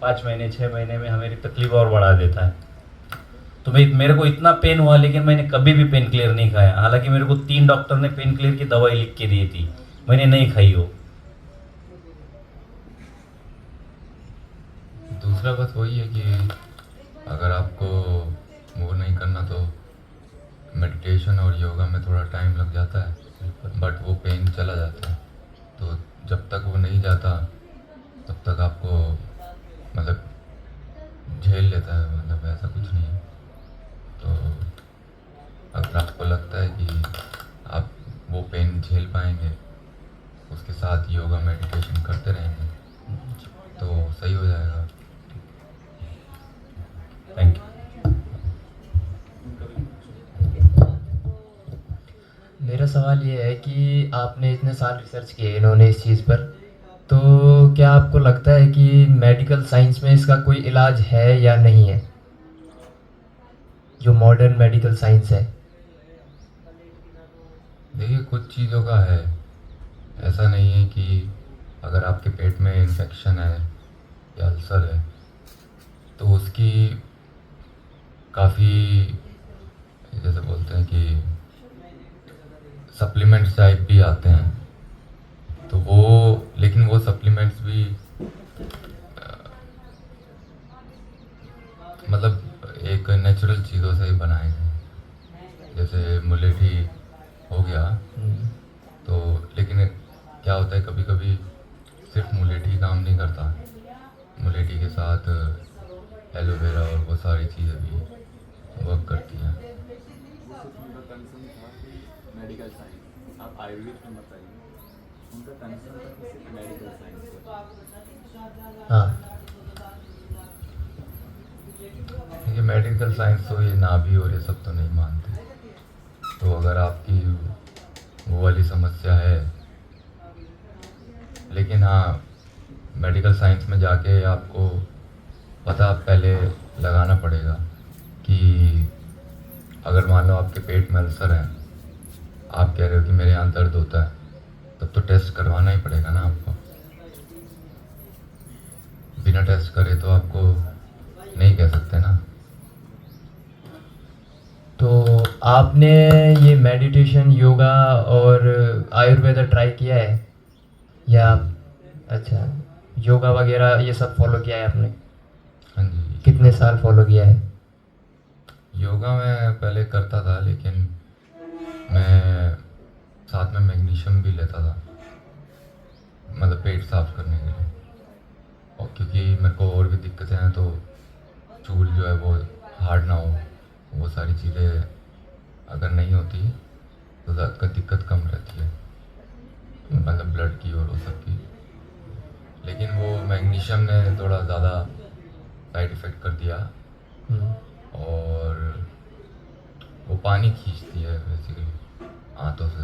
5 महीने 6 महीने में हमारी तकलीफ और बढ़ा देता है। तो मेरे को इतना पेन हुआ, लेकिन मैंने कभी भी पेन क्लियर नहीं खाया। हालांकि मेरे को 3 डॉक्टर ने पेन क्लियर की दवाई लिख के दी थी, मैंने नहीं खाई हो। दूसरा बात वही है कि अगर आपको वो नहीं करना तो मेडिटेशन और योगा में थोड़ा टाइम लग जाता है, बट वो पेन चला जाता है। तो जब तक वो नहीं जाता तब तक आपको मतलब झेल लेता है, मतलब ऐसा कुछ नहीं है। तो अगर आपको लगता है कि आप वो पेन झेल पाएंगे, उसके साथ योगा मेडिटेशन करते रहेंगे, तो सही हो जाएगा। Thank you. मेरा सवाल ये है कि आपने इतने साल रिसर्च किए इन्होंने इस चीज़ पर, तो क्या आपको लगता है कि मेडिकल साइंस में इसका कोई इलाज है या नहीं है, जो मॉडर्न मेडिकल साइंस है? देखिए, कुछ चीज़ों का है, ऐसा नहीं है कि अगर आपके पेट में इन्फेक्शन है या अल्सर है तो उसकी काफ़ी, जैसे बोलते हैं कि सप्लीमेंट्स टाइप भी आते हैं, तो वो, लेकिन वो सप्लीमेंट्स भी मतलब एक नेचुरल चीज़ों से ही बनाए हैं। जैसे मुलेठी हो गया, तो लेकिन क्या होता है, कभी कभी सिर्फ मुलेठी काम नहीं करता, मुलेठी के साथ एलोवेरा और वो सारी चीज़ें भी वर्क करती हैं। उनका कंसर्न था मेडिकल साइंस, आप आयुर्वेद में बताइए, उनका कंसर्न था कि सिर्फ मेडिकल साइंस पर। हाँ, ये मेडिकल साइंस तो ये नाभि और ये सब तो नहीं मानते। तो अगर आपकी वो वाली समस्या है, लेकिन हाँ, मेडिकल साइंस में जाके आपको पता पहले लगाना पड़ेगा कि अगर मान लो आपके पेट में अल्सर है, आप कह रहे हो कि मेरे यहाँ दर्द होता है, तब तो टेस्ट करवाना ही पड़ेगा ना आपको। बिना टेस्ट करे तो आपको नहीं कह सकते ना। तो आपने ये मेडिटेशन, योगा और आयुर्वेदा ट्राई किया है या? अच्छा, योगा वगैरह ये सब फॉलो किया है आपने? हाँ जी। कितने साल फॉलो किया है? योगा मैं पहले करता था, लेकिन मैं साथ में मैग्नीशियम भी लेता था, मतलब पेट साफ करने के लिए। और क्योंकि मेरे को और भी दिक्कतें हैं, तो चूल जो है वो हार्ड ना हो, वो सारी चीज़ें अगर नहीं होती तो दर्द का दिक्कत कम रहती है, मतलब ब्लड की और वो सब की। लेकिन वो मैग्नीशियम ने थोड़ा ज़्यादा साइड इफ़ेक्ट कर दिया, और वो पानी खींचती है बेसिकली हाथों से,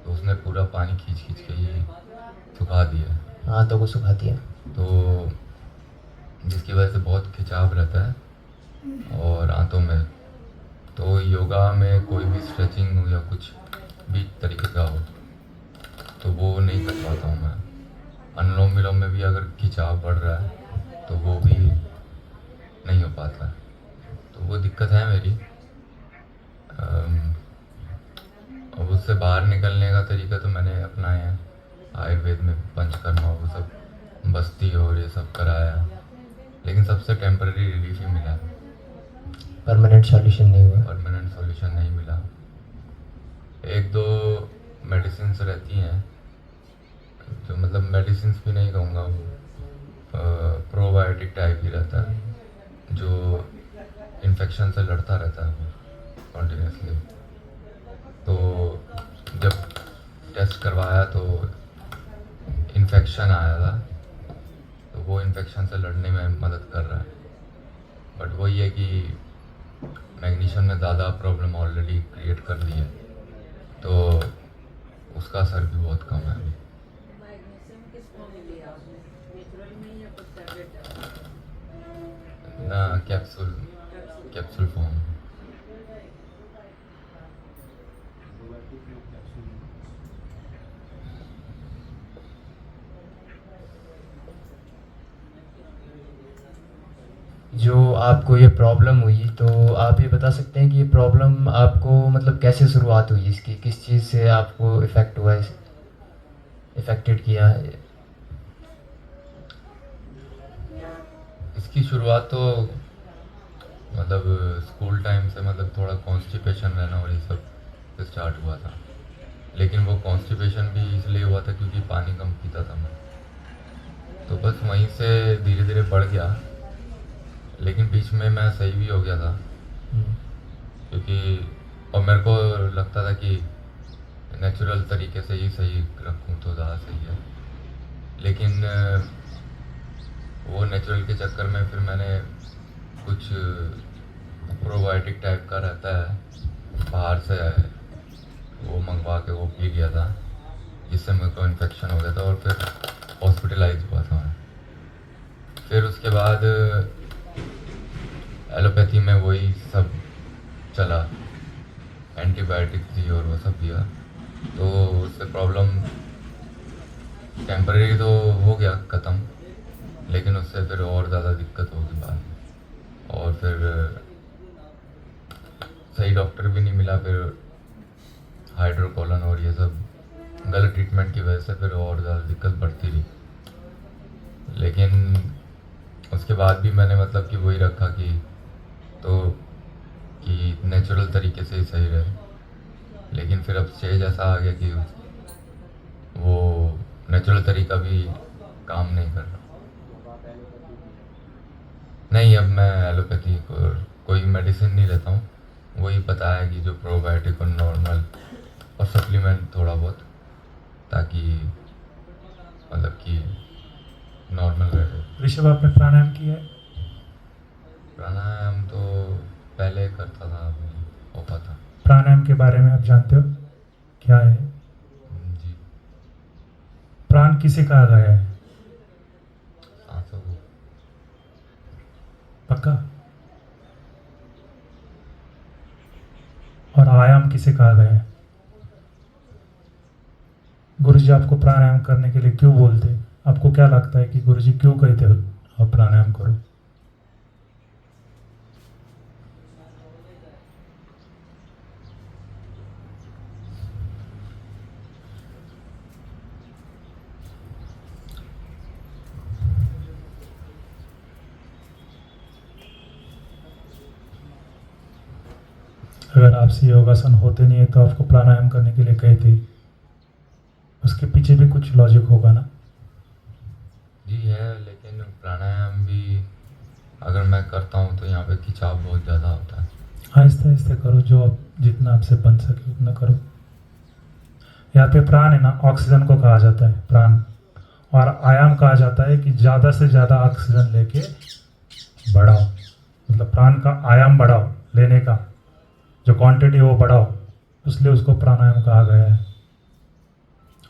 तो उसने पूरा पानी खींच खींच के ही सुखा दिया, हाथों को सुखा दिया। तो जिसकी वजह से बहुत खिंचाव रहता है और आंतों में। तो योगा में कोई भी स्ट्रेचिंग हो या कुछ भी तरीके का हो तो वो नहीं कर पाता हूँ मैं। अनुलोम विलोम में भी अगर खिंचाव बढ़ रहा है तो वो भी नहीं हो पाता है, तो वो दिक्कत है मेरी। अब उससे बाहर निकलने का तरीका तो मैंने अपनाया है, आयुर्वेद में पंचकर्मा वो सब बस्ती और ये सब कराया, लेकिन सबसे टेम्पररी रिलीफ ही मिला, परमानेंट सॉल्यूशन नहीं हुआ। परमानेंट सॉल्यूशन नहीं मिला। एक दो मेडिसिन रहती हैं जो, मतलब मेडिसिन भी नहीं कहूँगा, प्रोबायोटिक टाइप ही रहता है, जो इन्फेक्शन से लड़ता रहता है कॉन्टिन्यूसली। तो जब टेस्ट करवाया तो इन्फेक्शन आया था, तो वो इन्फेक्शन से लड़ने में मदद कर रहा है। बट वही है कि मैग्नीशियम ने ज़्यादा प्रॉब्लम ऑलरेडी क्रिएट कर दी है, तो उसका असर भी बहुत कम है अभी। मैग्नीशियम किस फॉर्म में लिया आपने? नेचुरल में या कुछ टैबलेट? ना, कैप्सूल फॉर्म। जो आपको ये प्रॉब्लम हुई, तो आप ये बता सकते हैं कि ये प्रॉब्लम आपको मतलब कैसे शुरुआत हुई इसकी, किस चीज़ से आपको इफ़ेक्ट हुआ, इफ़ेक्टेड किया है? इसकी शुरुआत तो मतलब स्कूल टाइम से, मतलब थोड़ा कॉन्स्टिपेशन रहना और ये सब से स्टार्ट हुआ था। लेकिन वो कॉन्स्टिपेशन भी इसलिए हुआ था क्योंकि पानी कम पीता था मैं, तो बस वहीं से धीरे धीरे बढ़ गया। लेकिन बीच में मैं सही भी हो गया था, क्योंकि और मेरे को लगता था कि नेचुरल तरीके से ही सही रखूँ तो ज़्यादा सही है। लेकिन वो नेचुरल के चक्कर में फिर मैंने कुछ प्रोबायोटिक टाइप का रहता है बाहर से, वो मंगवा के वो पी लिया था, जिससे मेरे को इन्फेक्शन हो गया था और फिर हॉस्पिटलाइज हुआ था मैं। फिर उसके बाद एलोपैथी में वही सब चला, एंटीबायोटिक थी और वो सब दिया, तो उससे प्रॉब्लम टेम्परेरी तो हो गया ख़त्म, लेकिन उससे फिर और ज़्यादा दिक्कत होगी बाद में। और फिर सही डॉक्टर भी नहीं मिला, फिर हाइड्रोकोलन और ये सब गलत ट्रीटमेंट की वजह से फिर और ज़्यादा दिक्कत बढ़ती रही। लेकिन उसके बाद भी मैंने मतलब कि वही रखा कि नेचुरल तरीके से ही सही रहे। लेकिन फिर अब स्टेज ऐसा आ गया कि वो नेचुरल तरीका भी काम नहीं कर रहा। नहीं, अब मैं एलोपैथी कोई मेडिसिन नहीं लेता हूँ, वही पता है कि जो प्रोबायोटिक और नॉर्मल और सप्लीमेंट थोड़ा बहुत, ताकि मतलब कि नॉर्मल रहे। ऋषभ, आपने प्राणायाम किया है? प्राणायाम तो पहले करता था, अब नहीं हो पाता। प्राणायाम के बारे में आप जानते हो क्या है? जी। प्राण किसे कहा गया है? सांसों को। पक्का? और आयाम किसे कहा गया है? गुरुजी आपको प्राणायाम करने के लिए क्यों बोलते? आपको क्या लगता है कि गुरुजी क्यों कहते हो आप प्राणायाम करो? अगर आपसे योगासन होते नहीं है तो आपको प्राणायाम करने के लिए कहते, उसके पीछे भी कुछ लॉजिक होगा ना? जी है, लेकिन प्राणायाम भी अगर मैं करता हूँ तो यहाँ पे खिंचाव बहुत ज़्यादा होता है। आहिस्ते आहिस्ते करो, जो आप जितना आपसे बन सके उतना करो। यहाँ पे प्राण है ना, ऑक्सीजन को कहा जाता है प्राण, और आयाम कहा जाता है कि ज़्यादा से ज़्यादा ऑक्सीजन लेके बढ़ाओ, मतलब प्राण का आयाम बढ़ाओ, लेने का जो क्वांटिटी है वो बढ़ाओ, इसलिए उसको प्राणायाम कहा गया है।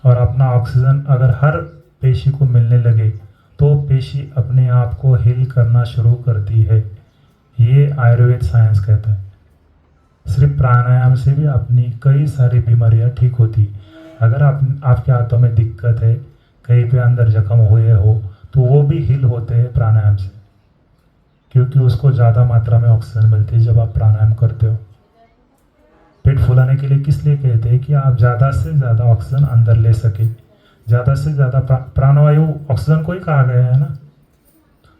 और अपना ऑक्सीजन अगर हर पेशी को मिलने लगे तो पेशी अपने आप को हील करना शुरू करती है, ये आयुर्वेद साइंस कहता है। सिर्फ प्राणायाम से भी अपनी कई सारी बीमारियां ठीक होती। अगर आपके हाथों में दिक्कत है, कहीं पे अंदर जख्म हुए हो, तो वो भी हील होते हैं प्राणायाम से, क्योंकि उसको ज़्यादा मात्रा में ऑक्सीजन मिलती है जब आप प्राणायाम करते हो। पेट फुलाने के लिए किस लिए कहते हैं कि आप ज़्यादा से ज़्यादा ऑक्सीजन अंदर ले सके, ज़्यादा से ज़्यादा प्राणवायु ऑक्सीजन को ही कहा गया है ना,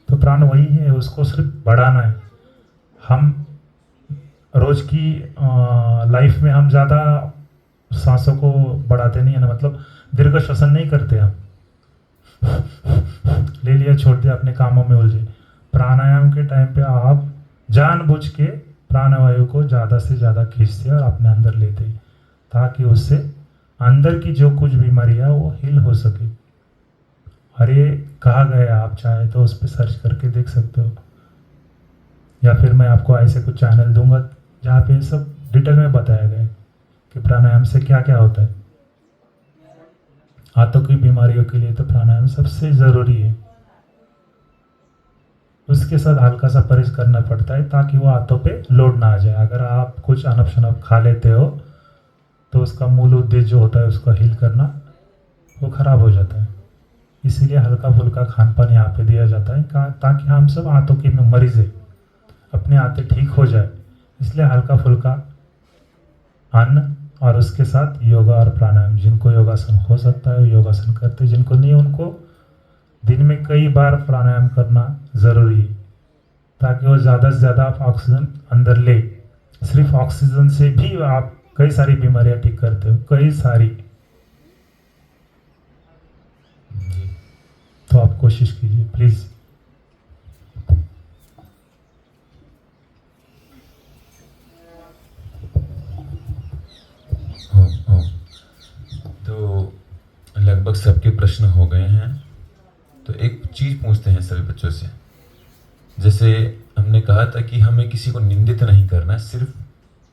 तो प्राण वही है, उसको सिर्फ बढ़ाना है। हम रोज़ की लाइफ में हम ज़्यादा सांसों को बढ़ाते नहीं है ना, मतलब दीर्घ श्वसन नहीं करते हम, ले लिया छोड़ दिया, अपने कामों में उलझे। प्राणायाम के टाइम पे आप जानबूझ के प्राणवायु को ज़्यादा से ज़्यादा खींचते और अपने अंदर लेते, ताकि उससे अंदर की जो कुछ बीमारी है वो हील हो सके। और ये कहा गया है, आप चाहे तो उस पर सर्च करके देख सकते हो, या फिर मैं आपको ऐसे कुछ चैनल दूंगा जहाँ पे सब डिटेल में बताया गया है कि प्राणायाम से क्या क्या होता है। हाथों की बीमारियों के लिए तो प्राणायाम सबसे ज़रूरी है। उसके साथ हल्का सा परहेज करना पड़ता है ताकि वो हाथों पे लोड ना आ जाए। अगर आप कुछ अनप शनप खा लेते हो तो उसका मूल उद्देश्य जो होता है उसको हील करना, वो ख़राब हो जाता है। इसीलिए हल्का फुल्का खान पान यहाँ पे दिया जाता है ताकि हम सब हाथों की मरीज है, अपने हाथें ठीक हो जाए। इसलिए हल्का फुल्का अन्न और उसके साथ योगा और प्राणायाम, जिनको योगासन हो सकता है योगासन करते, जिनको नहीं उनको दिन में कई बार प्राणायाम करना ज़रूरी है, ताकि वो ज़्यादा से ज़्यादा आप ऑक्सीजन अंदर ले। सिर्फ ऑक्सीजन से भी आप कई सारी बीमारियां ठीक करते हो, कई सारी। तो आप कोशिश कीजिए प्लीज़। हो। तो लगभग सबके प्रश्न हो गए हैं, तो एक चीज़ पूछते हैं सभी बच्चों से। जैसे हमने कहा था कि हमें किसी को निंदित नहीं करना, सिर्फ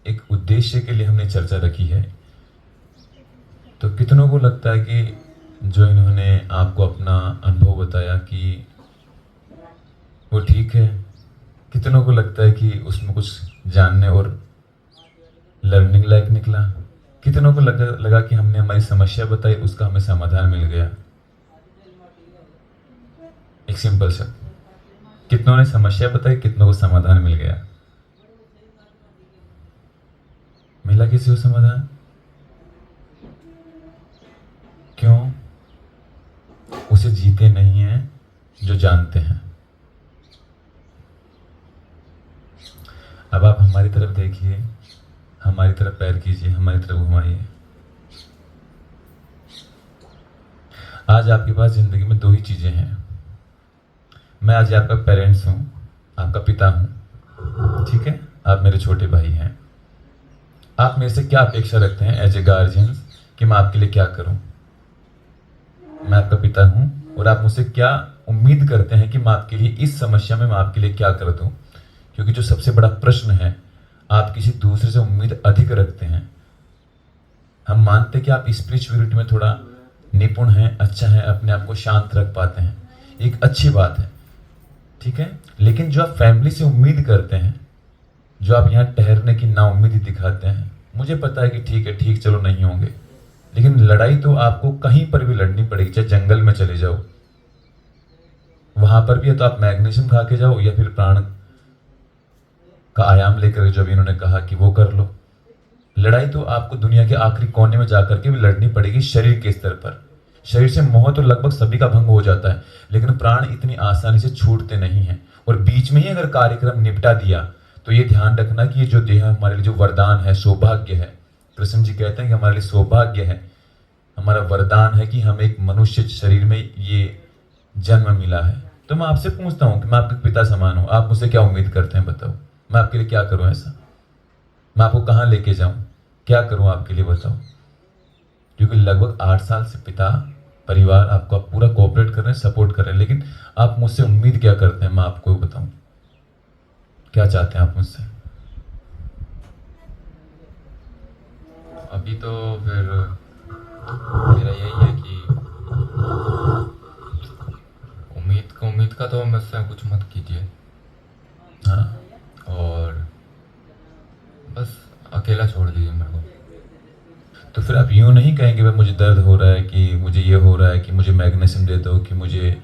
एक उद्देश्य के लिए हमने चर्चा रखी है। तो कितनों को लगता है कि जो इन्होंने आपको अपना अनुभव बताया कि वो ठीक है? कितनों को लगता है कि उसमें कुछ जानने और लर्निंग लायक निकला? कितनों को लगा कि हमने हमारी समस्या बताई, उसका हमें समाधान मिल गया? एक सिंपल शब्द, कितनों ने समस्या बताई, कितनों को समाधान मिल गया? मिला किसी को समाधान? क्यों? उसे जीते नहीं हैं जो जानते हैं। अब आप हमारी तरफ देखिए, हमारी तरफ पैर कीजिए, हमारी तरफ घुमाइए। आज आपके पास जिंदगी में दो ही चीजें हैं। मैं आज आपका पेरेंट्स हूं, आपका पिता हूं, ठीक है? आप मेरे छोटे भाई हैं। आप मेरे से क्या अपेक्षा रखते हैं एज ए गार्जियंस कि मैं आपके लिए क्या करूं? मैं आपका पिता हूं और आप मुझसे क्या उम्मीद करते हैं कि मैं आपके लिए इस समस्या में मैं आपके लिए क्या कर दूं? क्योंकि जो सबसे बड़ा प्रश्न है, आप किसी दूसरे से उम्मीद अधिक रखते हैं। हम मानते हैं कि आप स्पिरिचुअलिटी में थोड़ा निपुण हैं, अच्छा है, अपने आप को शांत रख पाते हैं, एक अच्छी बात है, ठीक है? लेकिन जो आप फैमिली से उम्मीद करते हैं, जो आप यहाँ ठहरने की नाउम्मीदी दिखाते हैं, मुझे पता है कि ठीक है, ठीक, चलो नहीं होंगे, लेकिन लड़ाई तो आपको कहीं पर भी लड़नी पड़ेगी। चाहे जंगल में चले जाओ, वहां पर भी है तो आप मैग्नीशियम खा के जाओ, या फिर प्राण का आयाम लेकर जो अभी इन्होंने कहा कि वो कर लो। लड़ाई तो आपको दुनिया के आखिरी कोने में जाकर के भी लड़नी पड़ेगी शरीर के स्तर पर। शरीर से मोह तो लगभग सभी का भंग हो जाता है, लेकिन प्राण इतनी आसानी से छूटते नहीं हैं। और बीच में ही अगर कार्यक्रम निपटा दिया तो ये ध्यान रखना कि ये जो देह हमारे लिए जो वरदान है, सौभाग्य है। कृष्ण जी कहते हैं कि हमारे लिए सौभाग्य है, हमारा वरदान है कि हमें एक मनुष्य शरीर में ये जन्म मिला है। तो मैं आपसे पूछता हूँ कि मैं आपके पिता समान हूँ, आप मुझसे क्या उम्मीद करते हैं? बताओ, मैं आपके लिए क्या करूँ ऐसा? मैं आपको कहाँ लेके जाऊँ? क्या करूँ आपके लिए? बताओ। क्योंकि लगभग 8 साल से पिता, परिवार आपको पूरा कोऑपरेट कर रहे हैं, सपोर्ट कर रहे हैं, लेकिन आप मुझसे उम्मीद क्या करते हैं? मैं आपको बताऊँ, क्या चाहते हैं आप मुझसे? अभी तो फिर मेरा यही है कि उम्मीद का तो मुझसे कुछ मत कीजिए। हाँ, और बस अकेला छोड़ दीजिए मेरे को। तो फिर आप यूँ नहीं कहेंगे भाई मुझे दर्द हो रहा है, कि मुझे ये हो रहा है, कि मुझे मैग्नीशियम दे दो, कि मुझे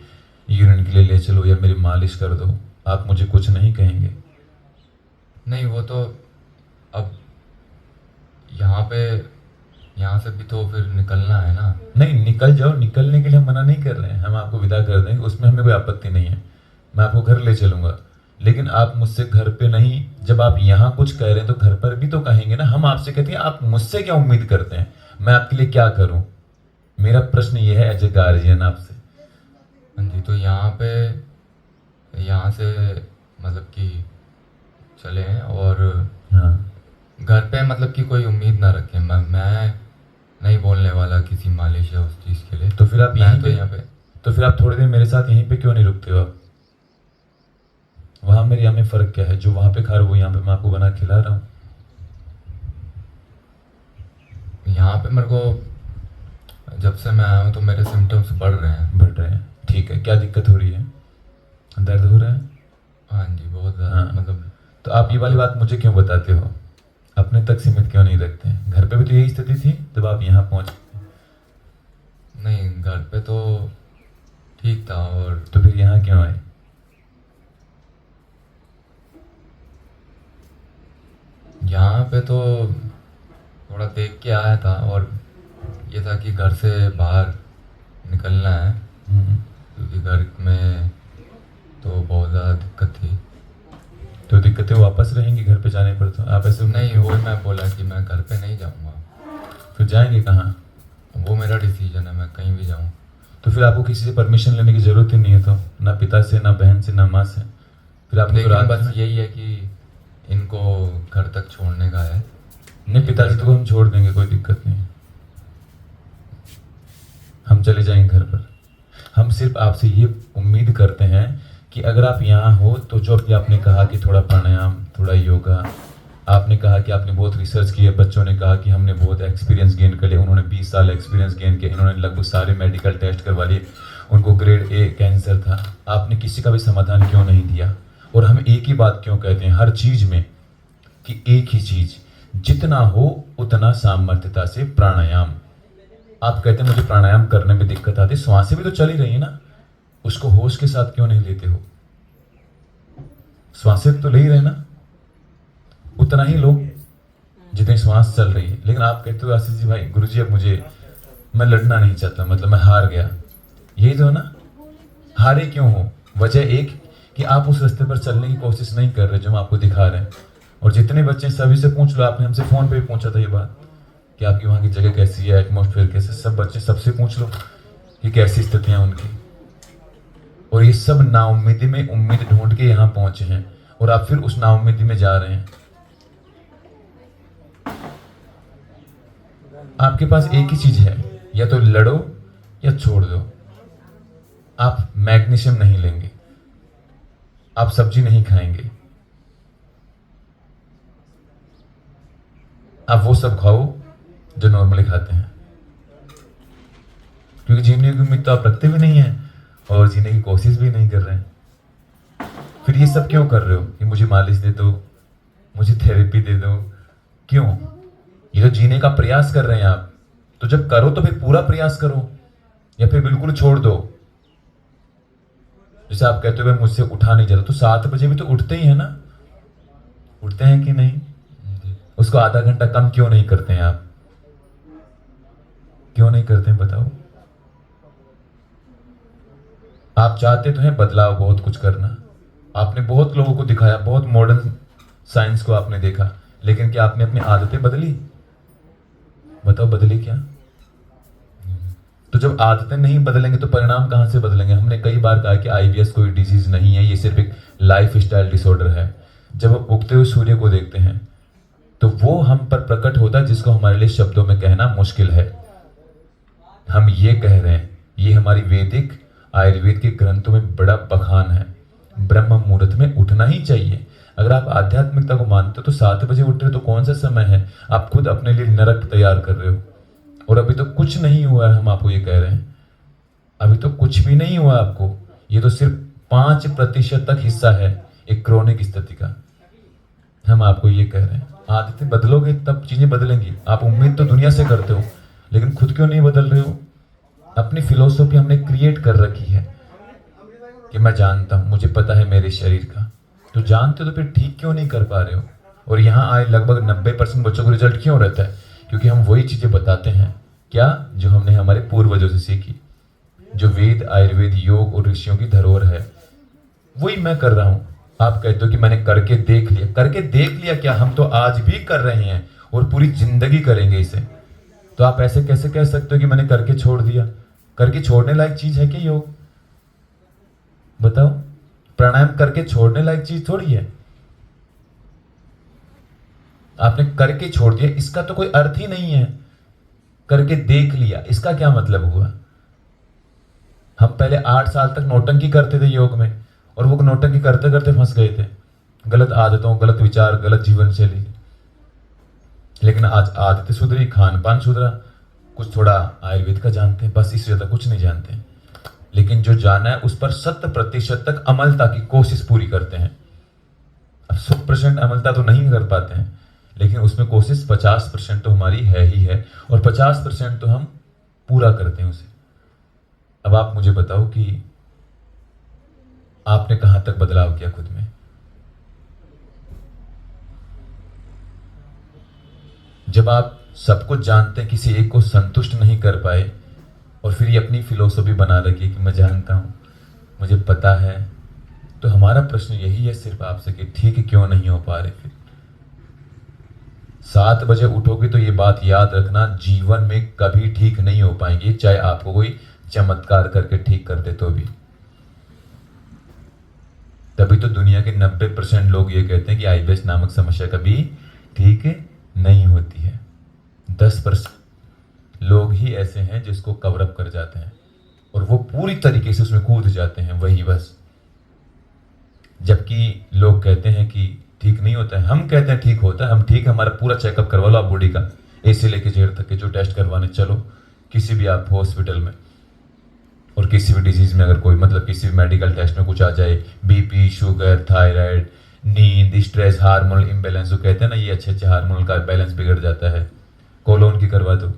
यूरिन के लिए ले चलो, या मेरी मालिश कर दो? आप मुझे कुछ नहीं कहेंगे? नहीं, वो तो अब यहाँ से भी तो फिर निकलना है ना। नहीं, निकल जाओ, निकलने के लिए हम मना नहीं कर रहे हैं, हम आपको विदा कर देंगे, उसमें हमें कोई आपत्ति नहीं है। मैं आपको घर ले चलूँगा, लेकिन आप मुझसे घर पे नहीं, जब आप यहाँ कुछ कह रहे हैं तो घर पर भी तो कहेंगे ना। हम आपसे कहते हैं आप मुझसे क्या उम्मीद करते हैं, मैं आपके लिए क्या करूँ? मेरा प्रश्न ये है एज ए गार्जियन आपसे। हाँ जी, तो यहाँ से मतलब कि चले हैं, और हाँ, घर पे मतलब कि कोई उम्मीद ना रखें। मैं नहीं बोलने वाला किसी मालिश या उस चीज़ के लिए। तो फिर आप मैं तो यहाँ पे तो फिर आप थोड़े दिन मेरे साथ यहीं पे क्यों नहीं रुकते हो आप? वहाँ मेरे यहाँ में फ़र्क क्या है? जो वहाँ पे खा रहे हो वो यहाँ पे मैं आपको बना खिला रहा हूँ। यहाँ पे मेरे को जब से मैं आया हूँ तो मेरे सिम्टम्स बढ़ रहे हैं। ठीक है, क्या दिक्कत हो रही है? दर्द हो रहा है? हाँ जी, बहुत ज़्यादा। हाँ। मतलब तो आप ये वाली बात मुझे क्यों बताते हो? अपने तक सीमित क्यों नहीं रखते हैं? घर पे भी तो यही स्थिति थी जब आप यहाँ पहुँचे। नहीं, घर पे तो ठीक था। और तो फिर यहाँ क्यों आए? यहाँ पे तो थोड़ा देख के आया था, और ये था कि घर से बाहर निकलना है, क्योंकि घर में तो बहुत ज़्यादा दिक्कत थी। तो दिक्कतें वापस रहेंगी घर पे जाने पर? तो आप ऐसे नहीं, वो मैं बोला कि मैं घर पे नहीं जाऊँगा। फिर जाएंगे कहाँ? वो मेरा डिसीजन है, मैं कहीं भी जाऊँ। तो फिर आपको किसी से परमिशन लेने की ज़रूरत ही नहीं है, तो ना पिता से, ना बहन से, ना माँ से। फिर आपको तो लेकिन रात बस में यही है कि इनको घर तक छोड़ने का है। नहीं, पिताजी तो हम छोड़ देंगे, कोई दिक्कत नहीं। हम चले जाएंगे घर पर। हम सिर्फ आपसे ये उम्मीद करते हैं कि अगर आप यहाँ हो तो जो अभी आपने कहा कि थोड़ा प्राणायाम, थोड़ा योगा, आपने कहा कि आपने बहुत रिसर्च की है, बच्चों ने कहा कि हमने बहुत एक्सपीरियंस गेन कर लिया, उन्होंने 20 साल एक्सपीरियंस गेन किया, इन्होंने लगभग सारे मेडिकल टेस्ट करवा लिए, उनको ग्रेड ए कैंसर था। आपने किसी का भी समाधान क्यों नहीं दिया? और हम एक ही बात क्यों कहते हैं हर चीज़ में, कि एक ही चीज़, जितना हो उतना सामर्थ्यता से प्राणायाम। आप कहते हैं मुझे प्राणायाम करने में दिक्कत आती, श्वासें भी तो चल ही रही है ना, उसको होश के साथ क्यों नहीं लेते हो? श्वासें तो ले ही रहे ना, उतना ही लो जितनी श्वास चल रही है। लेकिन आप कहते हो आशीष जी भाई, गुरुजी अब मैं लड़ना नहीं चाहता, मतलब मैं हार गया। यही तो है ना, हारे क्यों हो? वजह एक कि आप उस रास्ते पर चलने की कोशिश नहीं कर रहे जो हम आपको दिखा रहे हैं। और जितने बच्चे सभी से पूछ लो, आपने हमसे फ़ोन पे भी पूछा था ये बात कि आपकी वहाँ की जगह कैसी है, एटमॉस्फेयर कैसे, सब बच्चे सबसे पूछ लो कि कैसी स्थितियाँ उनकी। और ये सब नाउम्मीदी में उम्मीद ढूंढ के यहाँ पहुँचे हैं, और आप फिर उस नाउम्मीदी में जा रहे हैं। आपके पास एक ही चीज़ है, या तो लड़ो या छोड़ दो। आप मैग्नीशियम नहीं लेंगे, आप सब्जी नहीं खाएंगे, आप वो सब खाओ जो नॉर्मली खाते हैं, क्योंकि जीने की उम्मीद तो आप रखते भी नहीं हैं और जीने की कोशिश भी नहीं कर रहे हैं। फिर ये सब क्यों कर रहे हो कि मुझे मालिश दे दो, मुझे थेरेपी दे दो? क्यों? ये तो जीने का प्रयास कर रहे हैं आप, तो जब करो तो फिर पूरा प्रयास करो, या फिर बिल्कुल छोड़ दो। जैसे आप कहते हो भाई मुझसे उठा नहीं जाता, तो 7 बजे भी तो उठते ही है ना, उठते हैं कि नहीं? उसको आधा घंटा कम क्यों नहीं करते हैं आप? क्यों नहीं करते हैं बताओ? आप चाहते तो हैं बदलाव, बहुत कुछ करना, आपने बहुत लोगों को दिखाया, बहुत मॉडर्न साइंस को आपने देखा, लेकिन क्या आपने अपनी आदतें बदली? बताओ बदली क्या? तो जब आदतें नहीं बदलेंगे तो परिणाम कहां से बदलेंगे? हमने कई बार कहा कि आईबीएस कोई डिजीज नहीं है, ये सिर्फ एक लाइफ स्टाइल डिसऑर्डर है। जब हम उगते हुए सूर्य को देखते हैं तो वो हम पर प्रकट होता है, जिसको हमारे लिए शब्दों में कहना मुश्किल है। हम ये कह रहे हैं, ये हमारी वैदिक आयुर्वेद के ग्रंथों में बड़ा बखान है। ब्रह्म मुहूर्त में उठना ही चाहिए। अगर आप आध्यात्मिकता को मानते हो तो 7 बजे उठ रहे हो तो कौन सा समय है? आप खुद अपने लिए नरक तैयार कर रहे हो। और अभी तो कुछ नहीं हुआ है, हम आपको ये कह रहे हैं, अभी तो कुछ भी नहीं हुआ आपको। ये तो सिर्फ 5% तक हिस्सा है एक क्रोनिक स्थिति का। हम आपको ये कह रहे हैं, आदतें बदलोगे तब चीजें बदलेंगी। आप उम्मीद तो दुनिया से करते हो, लेकिन खुद क्यों नहीं बदल रहे हो? अपनी फिलोसफी हमने क्रिएट कर रखी है कि मैं जानता हूं, मुझे पता है मेरे शरीर का। तो जानते हो तो फिर ठीक क्यों नहीं कर पा रहे हो? और यहाँ आए लगभग 90% बच्चों को रिजल्ट क्यों रहता है? क्योंकि हम वही चीजें बताते हैं क्या, जो हमने हमारे पूर्वजों से सीखी, जो वेद, आयुर्वेद, योग और ऋषियों की धरोहर है, वही मैं कर रहा हूं। आप कहते हो कि मैंने करके देख लिया। करके देख लिया क्या? हम तो आज भी कर रहे हैं और पूरी जिंदगी करेंगे इसे। तो आप ऐसे कैसे कह सकते हो कि मैंने करके छोड़ दिया? करके छोड़ने लायक चीज है क्या योग? बताओ, प्राणायाम करके छोड़ने लायक चीज थोड़ी है। आपने करके छोड़ दिया, इसका तो कोई अर्थ ही नहीं है। करके देख लिया, इसका क्या मतलब हुआ? हम पहले 8 साल तक नौटंकी करते थे योग में, और वो नौटंकी करते करते फंस गए थे गलत आदतों, गलत विचार, गलत जीवन शैली। लेकिन आज आदतें सुधरी, खान पान सुधरा, कुछ थोड़ा आयुर्वेद का जानते हैं, बस इससे ज्यादा कुछ नहीं जानते। लेकिन जो जाना है उस पर 100% तक अमलता की कोशिश पूरी करते हैं। अब 100% अमलता तो नहीं कर पाते हैं, लेकिन उसमें कोशिश 50% तो हमारी है ही है, और 50% तो हम पूरा करते हैं उसे। अब आप मुझे बताओ कि आपने कहां तक बदलाव किया खुद में? जब आप सब कुछ जानते हैं, किसी एक को संतुष्ट नहीं कर पाए, और फिर ये अपनी फिलोसफी बना रखी कि मैं जानता हूं, मुझे पता है, तो हमारा प्रश्न यही है सिर्फ आपसे कि ठीक क्यों नहीं हो पा रहे? फिर 7 बजे उठोगे तो ये बात याद रखना, जीवन में कभी ठीक नहीं हो पाएंगे, चाहे आपको कोई चमत्कार करके ठीक कर दे तो भी। तभी तो दुनिया के 90% लोग ये कहते हैं कि आईबीएस नामक समस्या कभी ठीक नहीं होती है। 10% लोग ही ऐसे हैं जिसको कवर अप कर जाते हैं, और वो पूरी तरीके से उसमें कूद जाते हैं, वही बस। जबकि लोग कहते हैं कि ठीक नहीं होता है, हम कहते हैं ठीक होता है। हम ठीक, हमारा पूरा चेकअप करवा लो आप बॉडी का, ए से लेके जेड तक के जो टेस्ट करवाने चलो किसी भी आप हॉस्पिटल में। और किसी भी डिजीज में अगर कोई, मतलब किसी भी मेडिकल टेस्ट में कुछ आ जाए, बीपी, शुगर, थायराइड, नींद, स्ट्रेस, हार्मोनल इम्बैलेंस, जो कहते हैं ना, ये अच्छे हार्मोनल का बैलेंस बिगड़ जाता है, कोलोन की करवा दो,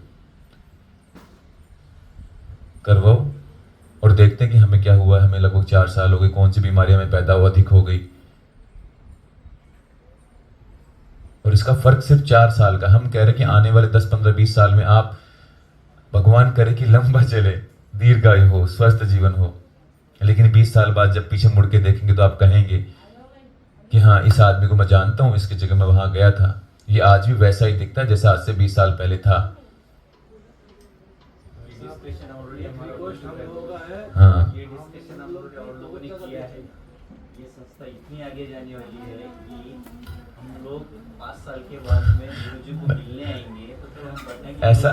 करवाओ, और देखते हैं कि हमें क्या हुआ। हमें लगभग 4 साल हो गए, कौन सी बीमारी हमें पैदा हुआ, अधिक हो गई, और इसका फर्क सिर्फ 4 साल का। हम कह रहे हैं कि आने वाले 10, 15, 20 साल में आप, भगवान करे कि लंबा चले, दीर्घायु हो, स्वस्थ जीवन हो, लेकिन 20 साल बाद जब पीछे मुड़ के देखेंगे तो आप कहेंगे कि हाँ, इस आदमी को मैं जानता हूं, इसकी जगह मैं वहां गया था। ये आज भी वैसा ही दिखता है जैसा आज से 20 साल पहले था। हाँ, ये डिस्कशन हम लोग और लोगों ने किया है। ये संस्था इतनी आगे जाने वाली है कि हम लोग 5 साल के बाद में गुरुजी को मिलने आएंगे, तो फिर हम बताएंगे ऐसा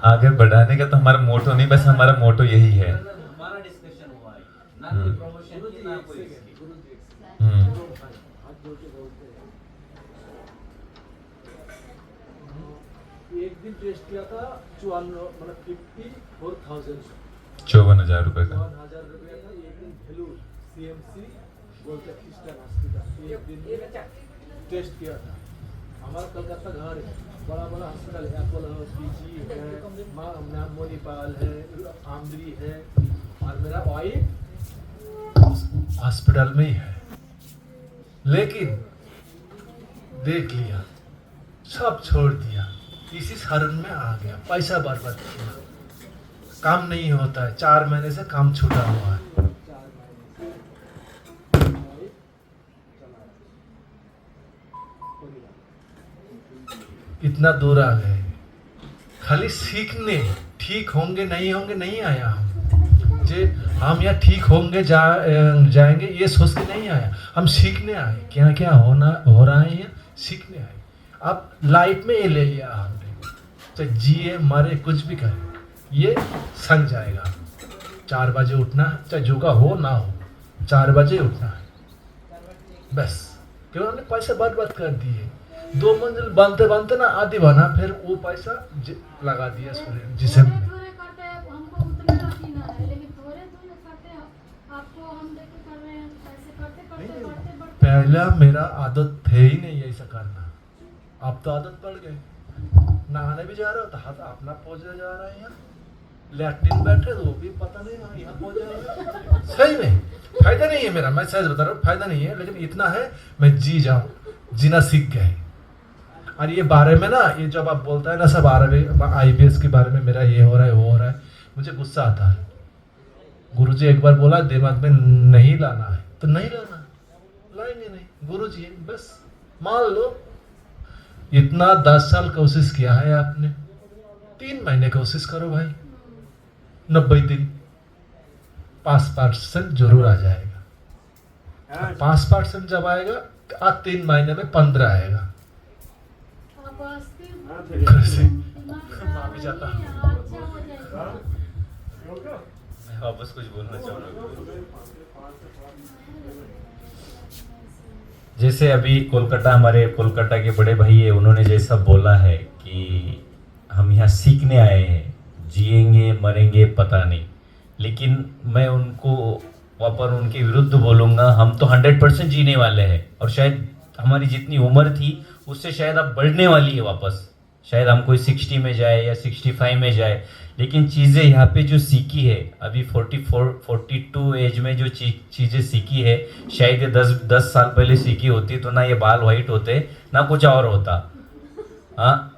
आगे बढ़ाने का तो हमारा मोटो नहीं, बस हमारा मोटो यही है। हमारा डिस्कशन हुआ है, ना कोई प्रमोशन की, ना कोई इसकी। एक दिन टेस्ट किया था 54,000 54,000 रुपए का। 54,000 रुपया था। एक दिन भेलूर CMC बोलते क्रिस्टल हॉस्पिटल, एक दिन टेस्ट किया था। हमारा कलकत्ता घर है, बड़ा बड़ा हॉस्पिटल है, अपोलो है, PG है, मोनीपाल है, आमदरी है, और मेरा वाइफ हॉस्पिटल में ही है। लेकिन देख लिया, सब छोड़ दिया, इसी शरण में आ गया, पैसा बर्बाद किया, काम नहीं होता है, 4 महीने से काम छूटा हुआ है। 4 महीने से इतना दूर आ गए, खाली सीखने, ठीक होंगे नहीं आया हम जे हम यहाँ ठीक होंगे जाएंगे ये सोच के नहीं आया, हम सीखने आए, क्या क्या हो रहा है यहाँ सीखने आए। अब लाइफ में ये ले लिया हमने, चाहे जिए मरे कुछ भी करें, ये संग जाएगा। 4 बजे उठना है, चाहे योगा हो ना हो, 4 बजे उठना है बस। क्यों हमने पैसे बर्बाद कर दिए, 2 मंजिल बनते ना आधी बना, फिर वो पैसा लगा दिया सूर्य जिसे थोड़े करते हैं, हमको उतना नहीं ना है, लेकिन थोड़े करते हैं, आपको हम देख कर रहे हैं, ऐसे करते बढ़ते पहला मेरा आदत थे ही नहीं ऐसा करना, अब तो आदत पड़ गई। नहाने भी जा रहे हो तो हाथ अपना पहुंचे जा रहा है, यहाँ लैट्रिन बैठे तो वो भी पता नहीं यहाँ पहुंच जा रहा है। सही में फायदा नहीं है मेरा, मैं सच बता रहा हूँ, फायदा नहीं है, लेकिन इतना है मैं जीना सीख गए। और ये बारे में ना, ये जब आप बोलता है ना सब IBS के बारे में, मेरा ये हो रहा है वो हो रहा है, मुझे गुस्सा आता है। गुरुजी एक बार बोला दिमाग में नहीं लाना है तो नहीं लाना, लाएंगे नहीं, गुरुजी बस मान लो। इतना 10 साल कोशिश किया है आपने, 3 महीने कोशिश करो भाई, 90 दिन 5% जरूर आ जाएगा। 5% जब आएगा आज 3 महीने में 15 आएगा। कैसे माफी चाहता हूँ, मैं वापस कुछ बोलना चाहूँगा। जैसे अभी हमारे कोलकाता के बड़े भाई है, उन्होंने जैसा बोला है कि हम यहाँ सीखने आए हैं, जिएंगे मरेंगे पता नहीं, लेकिन मैं उनको वापस उनके विरुद्ध बोलूँगा, हम तो 100% जीने वाले हैं, और शायद हमारी जितनी उम्र थी उससे शायद अब बढ़ने वाली है वापस, शायद हम कोई 60 में जाए या 65 में जाए, लेकिन चीज़ें यहाँ पे जो सीखी है अभी 42 एज में जो चीज़ें सीखी है, शायद ये 10 साल पहले सीखी होती तो ना ये बाल वाइट होते ना कुछ और होता। हाँ,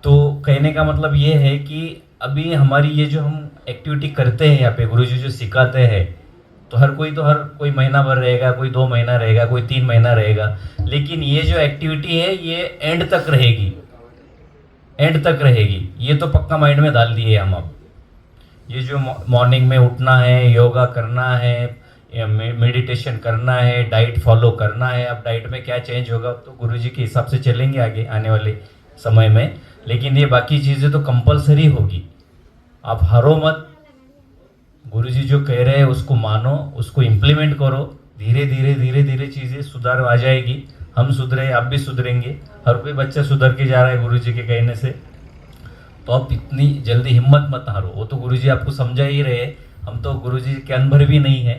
तो कहने का मतलब ये है कि अभी हमारी ये जो हम एक्टिविटी करते हैं यहाँ पे, गुरुजी जो सिखाते हैं, तो हर कोई महीना भर रहेगा, कोई 2 महीना रहेगा, कोई 3 महीना रहेगा, लेकिन ये जो एक्टिविटी है ये एंड तक रहेगी, ये तो पक्का माइंड में डाल दिए हम। अब ये जो मॉर्निंग में उठना है, योगा करना है, मेडिटेशन करना है, डाइट फॉलो करना है। अब डाइट में क्या चेंज होगा तो गुरुजी के हिसाब से चलेंगे आगे आने वाले समय में, लेकिन ये बाकी चीज़ें तो कंपलसरी होगी। आप हारो मत, गुरुजी जो कह रहे हैं उसको मानो, उसको इम्प्लीमेंट करो, धीरे धीरे चीज़ें सुधार आ जाएगी। हम सुधरे, आप भी सुधरेंगे, हर कोई बच्चा सुधर के जा रहा है गुरुजी के कहने से। तो आप इतनी जल्दी हिम्मत मत हारो, वो तो गुरुजी आपको समझा ही रहे, हम तो गुरुजी के अनभर भी नहीं है,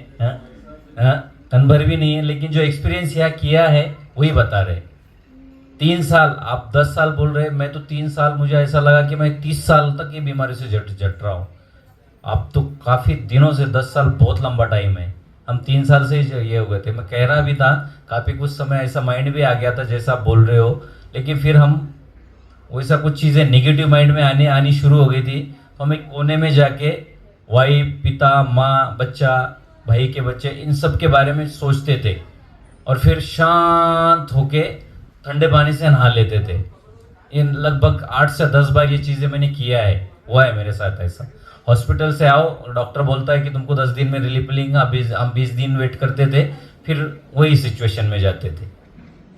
अनभर भी नहीं है, लेकिन जो एक्सपीरियंस यहाँ किया है वही बता रहे। 3 साल, आप 10 साल बोल रहे, मैं तो 3 साल, मुझे ऐसा लगा कि मैं 30 साल तक ये बीमारी से जट रहा हूँ। आप तो काफ़ी दिनों से, 10 साल बहुत लंबा टाइम है, हम 3 साल से ये हो गए थे। मैं कह रहा भी था, काफ़ी कुछ समय ऐसा माइंड भी आ गया था जैसा आप बोल रहे हो, लेकिन फिर हम वैसा कुछ चीज़ें नेगेटिव माइंड में आनी शुरू हो गई थी। तो हम एक कोने में जाके वाइफ, पिता, माँ, बच्चा, भाई के बच्चे, इन सब के बारे में सोचते थे, और फिर शांत होके ठंडे पानी से नहा लेते थे। इन लगभग 8 से 10 बार ये चीज़ें मैंने किया है, हुआ है मेरे साथ ऐसा। हॉस्पिटल से आओ, डॉक्टर बोलता है कि तुमको 10 दिन में रिलीफ मिलेगा, हम 20 दिन वेट करते थे, फिर वही सिचुएशन में जाते थे।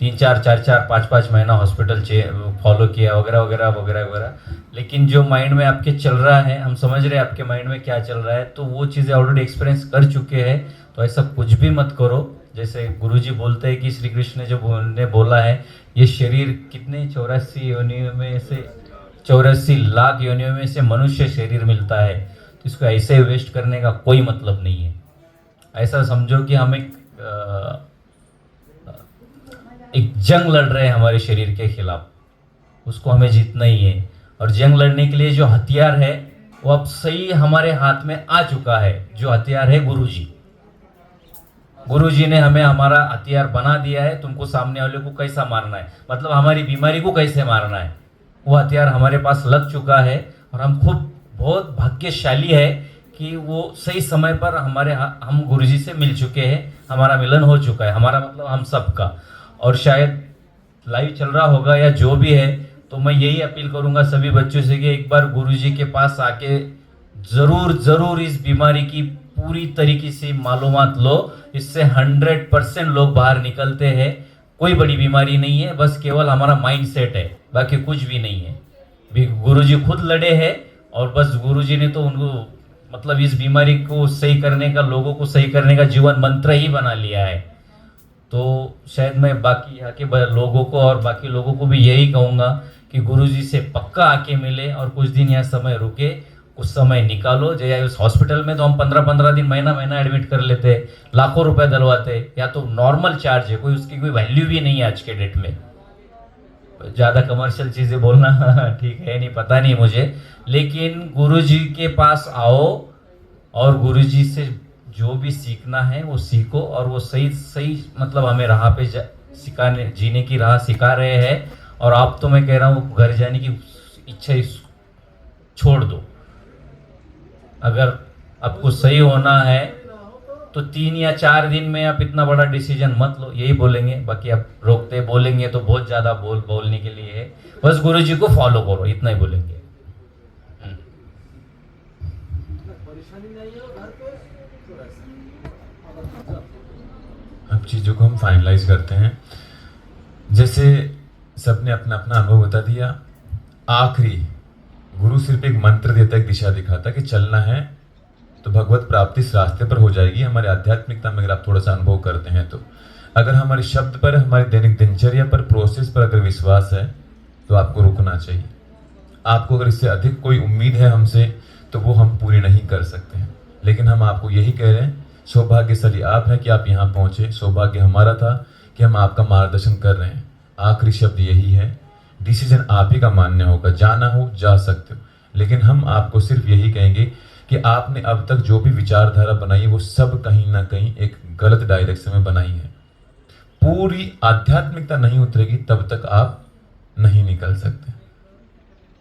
3-4, 4-4, 5-5 महीना हॉस्पिटल फॉलो किया वगैरह वगैरह वगैरह वगैरह। लेकिन जो माइंड में आपके चल रहा है, हम समझ रहे हैं आपके माइंड में क्या चल रहा है, तो वो चीज़ें ऑलरेडी एक्सपीरियंस कर चुके हैं, तो ऐसा कुछ भी मत करो। जैसे गुरुजी बोलते हैं कि श्री कृष्ण ने जो ने बोला है, ये शरीर कितने 84 योनियों में से 84 लाख योनियों में से मनुष्य शरीर मिलता है, तो इसको ऐसे वेस्ट करने का कोई मतलब नहीं है। ऐसा समझो कि हम एक जंग लड़ रहे हैं हमारे शरीर के खिलाफ, उसको हमें जीतना ही है। और जंग लड़ने के लिए जो हथियार है वो अब सही हमारे हाथ में आ चुका है। जो हथियार है गुरुजी ने हमें हमारा हथियार बना दिया है। तुमको सामने वाले को कैसा मारना है, मतलब हमारी बीमारी को कैसे मारना है, वो हथियार हमारे पास लग चुका है। और हम खुद बहुत भाग्यशाली है कि वो सही समय पर हम गुरुजी से मिल चुके हैं, हमारा मिलन हो चुका है, हमारा मतलब हम सबका। और शायद लाइव चल रहा होगा या जो भी है, तो मैं यही अपील करूंगा सभी बच्चों से कि एक बार गुरुजी के पास आके ज़रूर इस बीमारी की पूरी तरीके से मालूमात लो। इससे 100% लोग बाहर निकलते हैं। कोई बड़ी बीमारी नहीं है, बस केवल हमारा माइंड सेट है, बाकी कुछ भी नहीं है। भी गुरुजी खुद लड़े हैं और बस गुरुजी ने तो उनको मतलब इस बीमारी को सही करने का, लोगों को सही करने का जीवन मंत्र ही बना लिया है। तो शायद मैं बाकी यहाँ के लोगों को और बाकी लोगों को भी यही कहूँगा कि गुरुजी से पक्का आके मिले और कुछ दिन यहाँ समय रुके, कुछ समय निकालो। जैसे उस हॉस्पिटल में तो हम 15-15 दिन, महीना एडमिट कर लेते, लाखों रुपए डलवाते, या तो नॉर्मल चार्ज है, कोई उसकी कोई वैल्यू भी नहीं है आज के डेट में। ज़्यादा कमर्शियल चीज़ें बोलना ठीक है नहीं, पता नहीं मुझे, लेकिन गुरुजी के पास आओ और गुरुजी से जो भी सीखना है वो सीखो, और वो सही मतलब हमें राह पे सिखाने, जीने की राह सिखा रहे हैं। और आप तो मैं कह रहा हूँ घर जाने की इच्छा छोड़ दो। अगर आपको सही होना है तो 3 या 4 दिन में आप इतना बड़ा डिसीजन मत लो, यही बोलेंगे। बाकी आप रोकते बोलेंगे तो बहुत ज़्यादा बोलने के लिए है, बस गुरुजी को फॉलो करो, इतना ही बोलेंगे। अब चीज़ों को हम फाइनलाइज करते हैं। जैसे सबने अपना अपना अनुभव बता दिया, आखिरी गुरु सिर्फ एक मंत्र देता, एक दिशा दिखाता कि चलना है तो भगवत प्राप्ति इस रास्ते पर हो जाएगी। हमारे आध्यात्मिकता में अगर आप थोड़ा सा अनुभव करते हैं तो अगर हमारे शब्द पर, हमारी दैनिक दिनचर्या पर, प्रोसेस पर अगर विश्वास है तो आपको रुकना चाहिए। आपको अगर इससे अधिक कोई उम्मीद है हमसे तो वो हम पूरी नहीं कर सकते हैं, लेकिन हम आपको यही कह रहे हैं, सौभाग्यशाली आप हैं कि आप यहाँ पहुँचे। सौभाग्य हमारा था कि हम आपका मार्गदर्शन कर रहे हैं। आखिरी शब्द यही है, डिसीजन आप ही का मान्य होगा। जाना हो जा सकते हो, लेकिन हम आपको सिर्फ यही कहेंगे कि आपने अब तक जो भी विचारधारा बनाई है वो सब कहीं ना कहीं एक गलत डायरेक्शन में बनाई है। पूरी आध्यात्मिकता नहीं उतरेगी तब तक आप नहीं निकल सकते।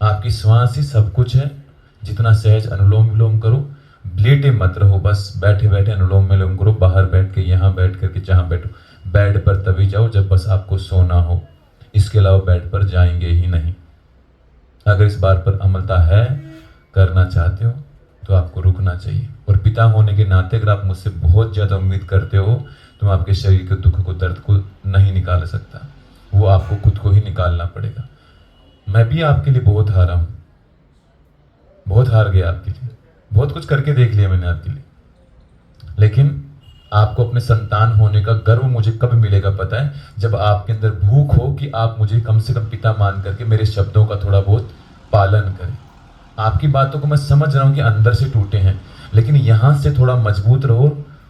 आपकी श्वास ही सब कुछ है। जितना सहज अनुलोम विलोम करो, लेटे मत रहो, बस बैठे बैठे अनुलोम विलोम करो। बाहर बैठ के, यहाँ बैठ करके, जहाँ बैठो, बेड पर तभी जाओ जब बस आपको सोना हो, इसके अलावा बेड पर जाएंगे ही नहीं। अगर इस बात पर अमलता है, करना चाहते हो तो आपको रुकना चाहिए। और पिता होने के नाते अगर आप मुझसे बहुत ज़्यादा उम्मीद करते हो तो मैं आपके शरीर के दुख को, दर्द को नहीं निकाल सकता, वो आपको खुद को ही निकालना पड़ेगा। मैं भी आपके लिए बहुत हारा हूँ, बहुत हार गया आपके लिए, बहुत कुछ करके देख लिया मैंने आपके लिए, लेकिन आपको अपने संतान होने का गर्व मुझे कब मिलेगा पता है? जब आपके अंदर भूख हो कि आप मुझे कम से कम पिता मान करके मेरे शब्दों का थोड़ा बहुत पालन करें। आपकी बातों को मैं समझ रहा हूँ कि अंदर से टूटे हैं, लेकिन यहाँ से थोड़ा मजबूत रहो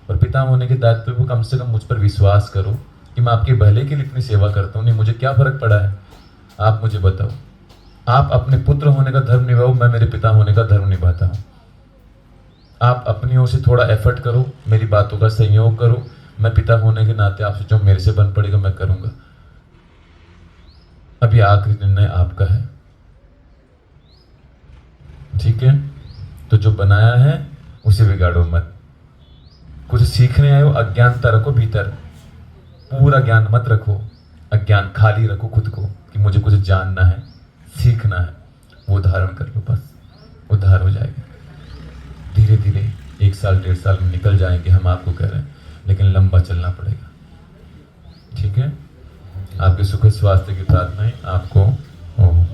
और पिता होने के दायित्व को कम से कम मुझ पर विश्वास करो कि मैं आपके भले के लिए इतनी सेवा करता हूँ। नहीं, मुझे क्या फ़र्क पड़ा है, आप मुझे बताओ। आप अपने पुत्र होने का धर्म निभाओ, मैं मेरे पिता होने का धर्म निभाता हूँ। आप अपनी ओर से थोड़ा एफर्ट करो, मेरी बातों का सहयोग करो। मैं पिता होने के नाते आपसे जो मेरे से बन पड़ेगा मैं करूँगा। अभी आखिरी निर्णय आपका है, ठीक है? तो जो बनाया है उसे बिगाड़ो मत। कुछ सीखने आए हो, अज्ञानता रखो भीतर, पूरा ज्ञान मत रखो, अज्ञान खाली रखो खुद को कि मुझे कुछ जानना है, सीखना है, वो धारण कर लो, बस उद्धार हो जाएगा। धीरे धीरे 1 साल 1.5 साल में निकल जाएंगे, हम आपको कह रहे हैं, लेकिन लंबा चलना पड़ेगा, ठीक है? आपके सुख स्वास्थ्य की प्रार्थनाएं आपको हो।